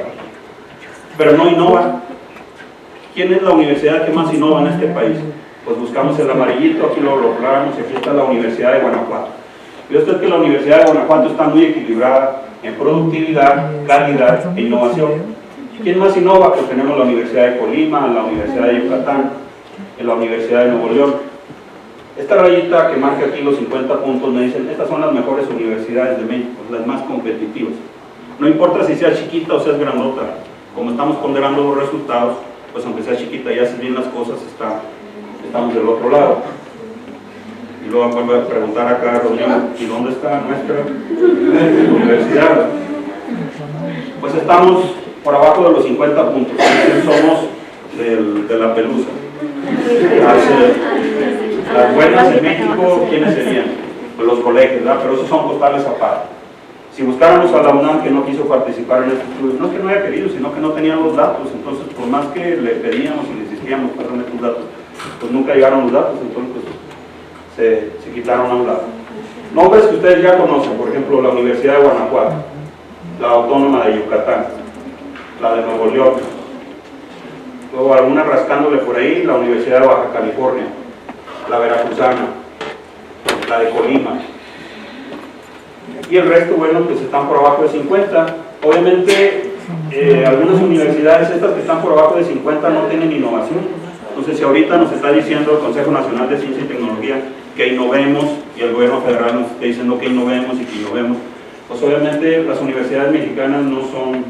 Speaker 2: Pero no innova. ¿Quién es la universidad que más innova en este país? Pues buscamos el amarillito, aquí lo logramos, y aquí está la Universidad de Guanajuato. Y usted que la Universidad de Guanajuato está muy equilibrada en productividad, calidad e innovación. ¿Quién más innova? Pues tenemos la Universidad de Colima, la Universidad de Yucatán, la Universidad de Nuevo León. Esta rayita que marca aquí los 50 puntos me dicen, estas son las mejores universidades de México, las más competitivas. No importa si seas chiquita o seas grandota, como estamos ponderando los resultados, pues aunque sea chiquita y haces bien las cosas, estamos del otro lado. Y luego vuelvo a preguntar acá a Rodrigo, ¿y dónde está nuestra universidad? Pues estamos por abajo de los 50 puntos, somos de la pelusa. Las buenas en México, ¿quiénes serían? Pues los colegios, ¿verdad? Pero esos son costales aparte. Si buscáramos a la UNAM, que no quiso participar en este estudio, no es que no haya querido, sino que no tenía los datos. Entonces, por más que le pedíamos y le insistíamos, perdón, tus datos, pues nunca llegaron los datos, entonces pues, se quitaron a un lado. Nombres que ustedes ya conocen, por ejemplo, la Universidad de Guanajuato, la Autónoma de Yucatán, la de Nuevo León, Luego algunas rascándole por ahí, la Universidad de Baja California, la Veracruzana, la de Colima. Y el resto, bueno, pues están por abajo de 50. Obviamente, algunas universidades, estas que están por abajo de 50, no tienen innovación. Entonces, si ahorita nos está diciendo el Consejo Nacional de Ciencia y Tecnología que innovemos, y el gobierno federal nos está diciendo que innovemos y que innovemos, pues obviamente las universidades mexicanas no son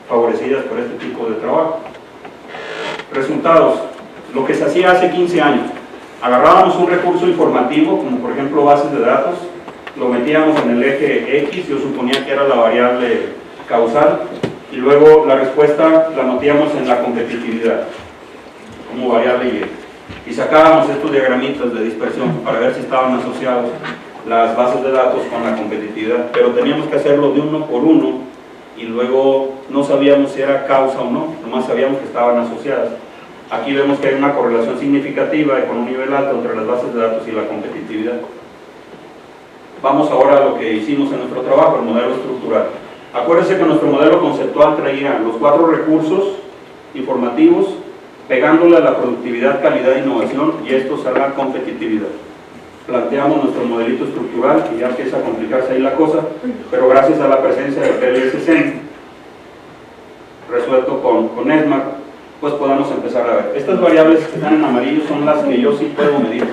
Speaker 2: favorecidas por este tipo de trabajo. Resultados: lo que se hacía hace 15 años, agarrábamos un recurso informativo, como por ejemplo bases de datos, lo metíamos en el eje X, yo suponía que era la variable causal, y luego la respuesta la metíamos en la competitividad, como variable Y. Y sacábamos estos diagramitas de dispersión para ver si estaban asociados las bases de datos con la competitividad, pero teníamos que hacerlo de uno por uno, y luego no sabíamos si era causa o no, nomás sabíamos que estaban asociadas. Aquí vemos que hay una correlación significativa y con un nivel alto entre las bases de datos y la competitividad. Vamos ahora a lo que hicimos en nuestro trabajo, el modelo estructural. Acuérdense que nuestro modelo conceptual traía los 4 recursos informativos, pegándole a la productividad, calidad e innovación, y estos a la competitividad. Planteamos nuestro modelito estructural y ya empieza a complicarse ahí la cosa, pero gracias a la presencia de PLS-CEN, resuelto con ESMAC, pues podamos empezar a ver. Estas variables que están en amarillo son las que yo sí puedo medir,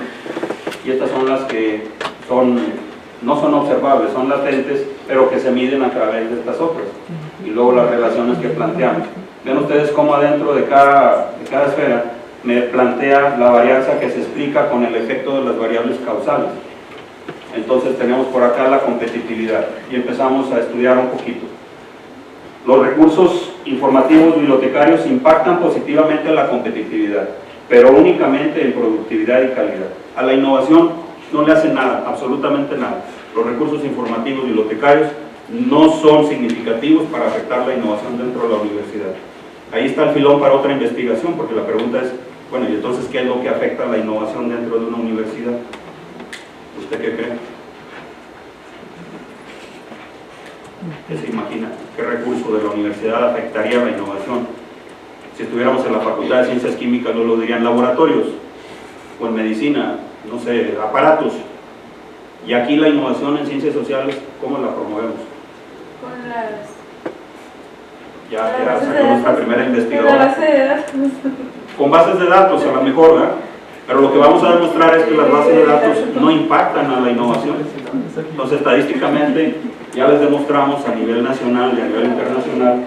Speaker 2: y estas son las que no son observables, son latentes, pero que se miden a través de estas otras, y luego las relaciones que planteamos. Ven ustedes cómo adentro de cada esfera me plantea la varianza que se explica con el efecto de las variables causales. Entonces tenemos por acá la competitividad, y empezamos a estudiar un poquito. Los recursos informativos bibliotecarios impactan positivamente a la competitividad, pero únicamente en productividad y calidad. A la innovación no le hacen nada, absolutamente nada. Los recursos informativos bibliotecarios no son significativos para afectar la innovación dentro de la universidad. Ahí está el filón para otra investigación, porque la pregunta es, bueno, ¿y entonces qué es lo que afecta la innovación dentro de una universidad? ¿Usted qué cree? ¿Qué se imagina? ¿Qué recurso de la universidad afectaría la innovación? Si estuviéramos en la Facultad de Ciencias Químicas, no lo dirían laboratorios, o en medicina, no sé, aparatos. Y aquí la innovación en ciencias sociales, ¿cómo la promovemos?
Speaker 3: Con las...
Speaker 2: Ya sacó nuestra primera investigadora.
Speaker 3: Con la base de datos.
Speaker 2: Con bases de datos, a lo mejor, ¿verdad? Pero lo que vamos a demostrar es que las bases de datos no impactan a la innovación. Entonces, estadísticamente, ya les demostramos a nivel nacional y a nivel internacional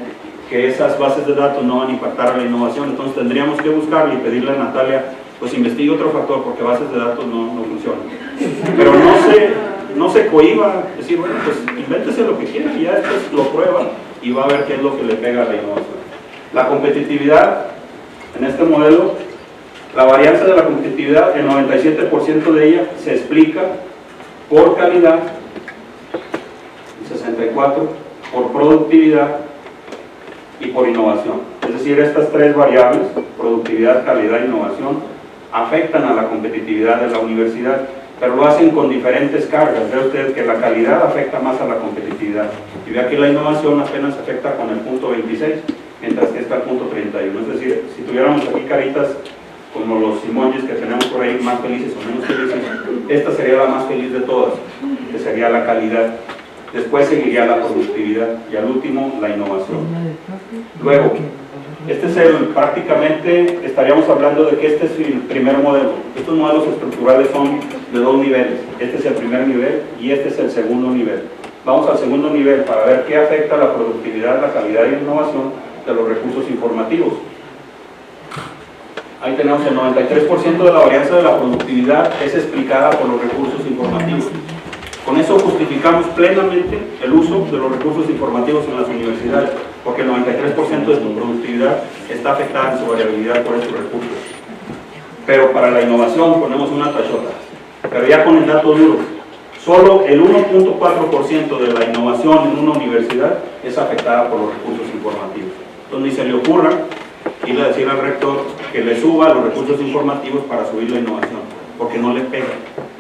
Speaker 2: que esas bases de datos no van a impactar a la innovación. Entonces, tendríamos que buscarle y pedirle a Natalia, pues investigue otro factor, porque bases de datos no funcionan. Pero no se cohiba, decir, bueno, pues invéntese lo que quiera y ya después lo prueba y va a ver qué es lo que le pega a la innovación. La competitividad, en este modelo, la varianza de la competitividad, el 97% de ella se explica por calidad, 64% por productividad y por innovación. Es decir, estas 3 variables, productividad, calidad e innovación, afectan a la competitividad de la universidad, pero lo hacen con diferentes cargas. Ve usted que la calidad afecta más a la competitividad, y vea que la innovación apenas afecta con el punto 26, mientras que está el punto 31. Es decir, si tuviéramos aquí caritas como los emojis que tenemos por ahí, más felices o menos felices, esta sería la más feliz de todas, que sería la calidad. Después seguiría la productividad y al último la innovación. Luego, prácticamente estaríamos hablando de que este es el primer modelo. Estos modelos estructurales son de 2 niveles. Este es el primer nivel y este es el segundo nivel. Vamos al segundo nivel para ver qué afecta la productividad, la calidad y la innovación de los recursos informativos. Ahí tenemos el 93% de la varianza de la productividad es explicada por los recursos informativos. Con eso justificamos plenamente el uso de los recursos informativos en las universidades, porque el 93% de su productividad está afectada en su variabilidad por estos recursos. Pero para la innovación ponemos una tachota. Pero ya con el dato duro, solo el 1.4% de la innovación en una universidad es afectada por los recursos informativos. Entonces ni se le ocurra ir a decir al rector que le suba los recursos informativos para subir la innovación, porque no le pega,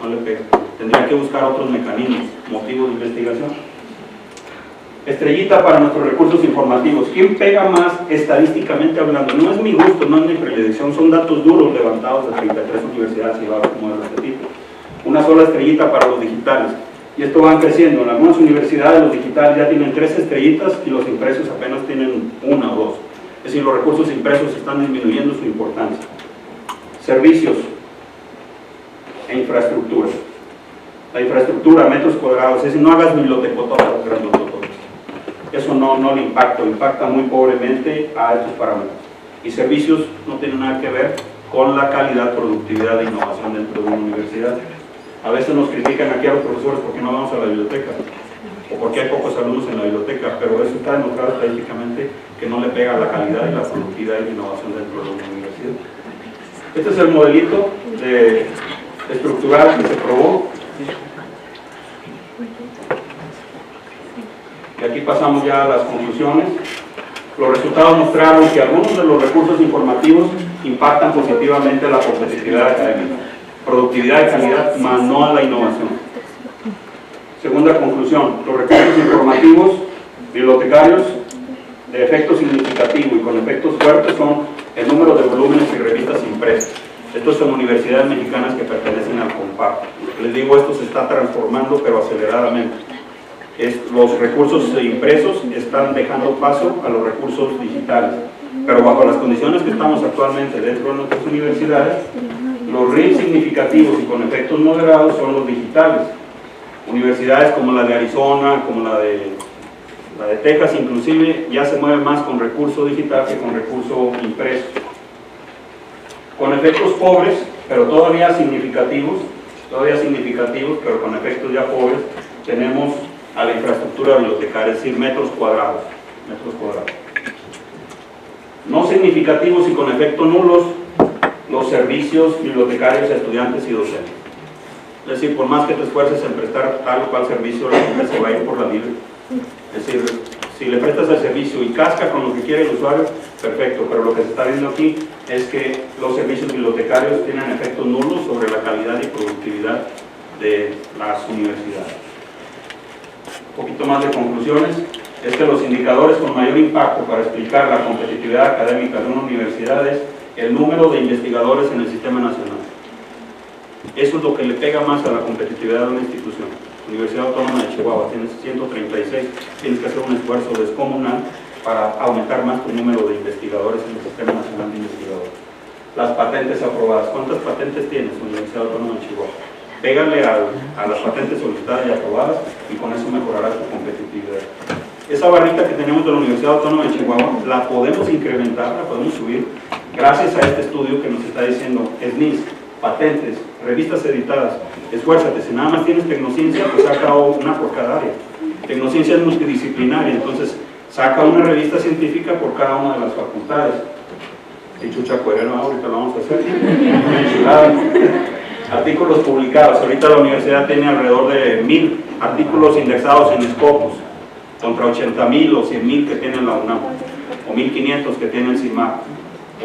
Speaker 2: no le pega. Tendría que buscar otros mecanismos, motivos de investigación. Estrellita para nuestros recursos informativos. ¿Quién pega más estadísticamente hablando? No es mi gusto, no es mi predilección, son datos duros levantados de 33 universidades y varios modelos de este tipo. Una sola estrellita para los digitales. Y esto va creciendo. En algunas universidades los digitales ya tienen 3 estrellitas y los impresos apenas tienen 1 o 2. Es decir, los recursos impresos están disminuyendo su importancia. Servicios e infraestructura. La infraestructura, metros cuadrados, es decir, no hagas bibliotecototas grandototas. Eso no le impacta muy pobremente a estos parámetros. Y servicios no tienen nada que ver con la calidad, productividad e innovación dentro de una universidad. A veces nos critican aquí a los profesores porque no vamos a la biblioteca o porque hay pocos alumnos en la biblioteca, pero eso está demostrado estadísticamente que no le pega a la calidad y la productividad y la innovación dentro de una universidad. Este es el modelito estructural que se probó. Y aquí pasamos ya a las conclusiones. Los resultados mostraron que algunos de los recursos informativos impactan positivamente a la competitividad académica, productividad y calidad, más no a la innovación. Segunda conclusión, los recursos informativos bibliotecarios de efecto significativo y con efectos fuertes son el número de volúmenes y revistas impresas. Estos son universidades mexicanas que pertenecen al CONPAR. Les digo, esto se está transformando, pero aceleradamente. Los recursos impresos están dejando paso a los recursos digitales, pero bajo las condiciones que estamos actualmente dentro de nuestras universidades, los RIM significativos y con efectos moderados son los digitales. Universidades como la de Arizona, como la de Texas inclusive, ya se mueven más con recurso digital que con recurso impreso. Con efectos pobres, pero todavía significativos, pero con efectos ya pobres, tenemos a la infraestructura bibliotecaria, es decir, metros cuadrados. No significativos y con efecto nulos, los servicios bibliotecarios a estudiantes y docentes. Es decir, por más que te esfuerces en prestar tal o cual servicio, la gente se va a ir por la libre. Es decir, si le prestas el servicio y casca con lo que quiere el usuario, perfecto, pero lo que se está viendo aquí es que los servicios bibliotecarios tienen efectos nulos sobre la calidad y productividad de las universidades. Un poquito más de conclusiones, es que los indicadores con mayor impacto para explicar la competitividad académica de una universidad es el número de investigadores en el sistema nacional. Eso es lo que le pega más a la competitividad de una institución. Universidad Autónoma de Chihuahua, tienes 136, tienes que hacer un esfuerzo descomunal para aumentar más tu número de investigadores en el Sistema Nacional de Investigadores. Las patentes aprobadas, ¿cuántas patentes tienes Universidad Autónoma de Chihuahua? Pégale a las patentes solicitadas y aprobadas y con eso mejorarás tu competitividad. Esa barrita que tenemos de la Universidad Autónoma de Chihuahua la podemos incrementar, la podemos subir gracias a este estudio que nos está diciendo SNIS, patentes, revistas editadas. Esfuérzate, si nada más tienes tecnociencia, pues saca una por cada área. Tecnociencia es multidisciplinaria, entonces saca una revista científica por cada una de las facultades. Y chucha cuerero, ahorita lo vamos a hacer. Artículos publicados, ahorita la universidad tiene alrededor de 1000 artículos indexados en Scopus, contra 80,000 o 100,000 que tiene la UNAM, o 1500 que tiene el CIMAC,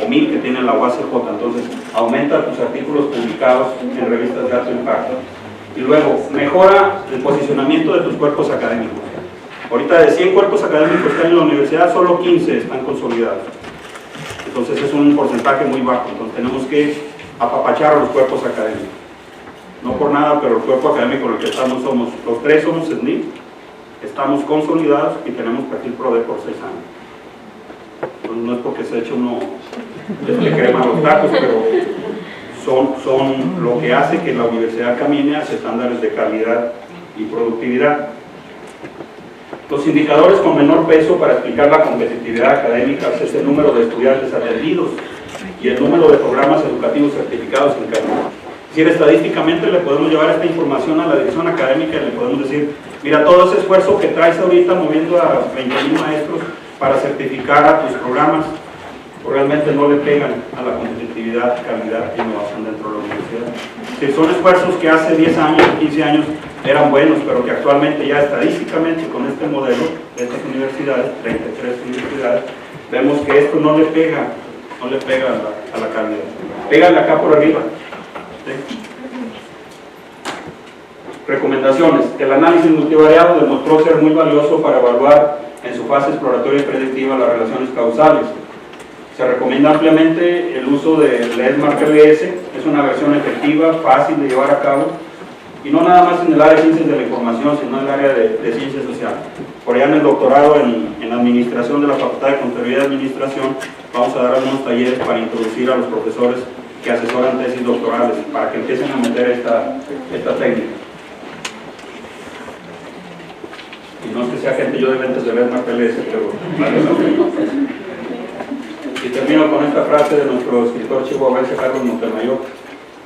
Speaker 2: o 1000 que tiene la UACJ. Entonces aumenta tus artículos publicados en revistas de alto impacto. Y luego, mejora el posicionamiento de tus cuerpos académicos. Ahorita de 100 cuerpos académicos que hay en la universidad, solo 15 están consolidados. Entonces es un porcentaje muy bajo, entonces tenemos que apapachar a los cuerpos académicos. No por nada, pero el cuerpo académico en el que estamos somos, los 3 somos SNI, estamos consolidados y tenemos perfil PRODE por 6 años. Entonces no es porque se eche uno crema a los tacos, pero son lo que hace que la universidad camine hacia estándares de calidad y productividad. Los indicadores con menor peso para explicar la competitividad académica es el número de estudiantes atendidos y el número de programas educativos certificados en calidad. Es decir, estadísticamente le podemos llevar esta información a la dirección académica y le podemos decir, mira, todo ese esfuerzo que traes ahorita moviendo a 20,000 maestros para certificar a tus programas, realmente no le pegan a la competitividad, calidad e innovación dentro de la universidad. Si son esfuerzos que hace 10 años, 15 años eran buenos, pero que actualmente ya estadísticamente con este modelo de estas universidades, 33 universidades, vemos que esto no le pega a la calidad. Pégale acá por arriba. ¿Sí? Recomendaciones. El análisis multivariado demostró ser muy valioso para evaluar en su fase exploratoria y predictiva las relaciones causales. Se recomienda ampliamente el uso del ESMARC-LS, es una versión efectiva, fácil de llevar a cabo, y no nada más en el área de ciencias de la información, sino en el área de ciencias sociales. Por allá en el doctorado en administración de la Facultad de Contaduría y Administración, vamos a dar algunos talleres para introducir a los profesores que asesoran tesis doctorales, para que empiecen a meter esta técnica. Y no es que sea gente yo de ventas de ESMARC-LS, pero vale la pena. Y termino con esta frase de nuestro escritor chihuahuense Carlos Montemayor: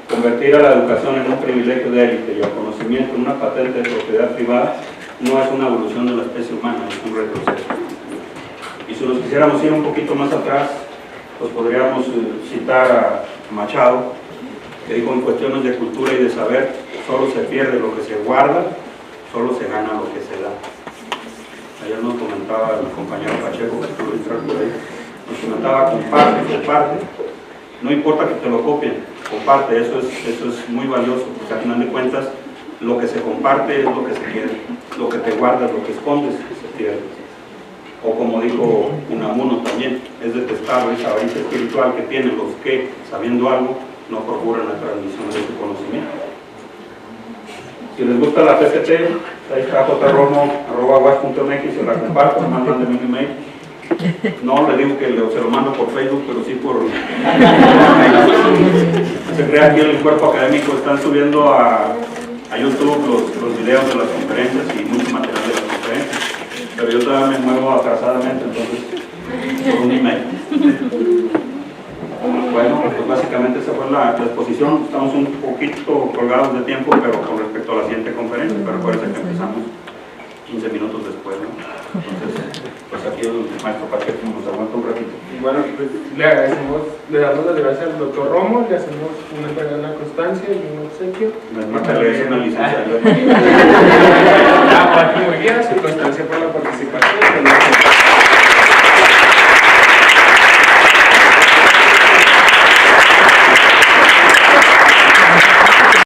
Speaker 2: convertir a la educación en un privilegio de élite y el conocimiento en una patente de propiedad privada no es una evolución de la especie humana, es un retroceso. Y si nos quisiéramos ir un poquito más atrás, pues podríamos citar a Machado, que dijo: en cuestiones de cultura y de saber, solo se pierde lo que se guarda, solo se gana lo que se da. Ayer nos comentaba el compañero Pacheco, que estuvo por ahí, nos comentaba: comparte, no importa que te lo copien, comparte, eso es muy valioso, porque al final de cuentas lo que se comparte es lo que se quiere, lo que te guardas, lo que escondes, se pierde. O como dijo Unamuno también, es detestable esa avaricia espiritual que tienen los que, sabiendo algo, no procuran la transmisión de su conocimiento. Si les gusta la PPT, ahí está jromo@guas.mx, se la comparto, mándenme un email. No le digo que se lo mando por Facebook, pero sí por... Se crea aquí en el cuerpo académico, están subiendo a YouTube los videos de las conferencias y mucho material de las conferencias, pero yo todavía me muevo atrasadamente, entonces por un email. Bueno, pues básicamente esa fue la exposición. Estamos un poquito colgados de tiempo, pero con respecto a la siguiente conferencia, pero acuérdense que empezamos 15 minutos después, ¿no? Entonces, pues aquí el maestro Pacheco nos aguanta un ratito.
Speaker 1: Y bueno, pues le agradecemos, le damos las gracias al doctor Romo, le hacemos una constancia y un obsequio.
Speaker 2: Le es una licencia.
Speaker 1: Muy bien, su constancia por la participación.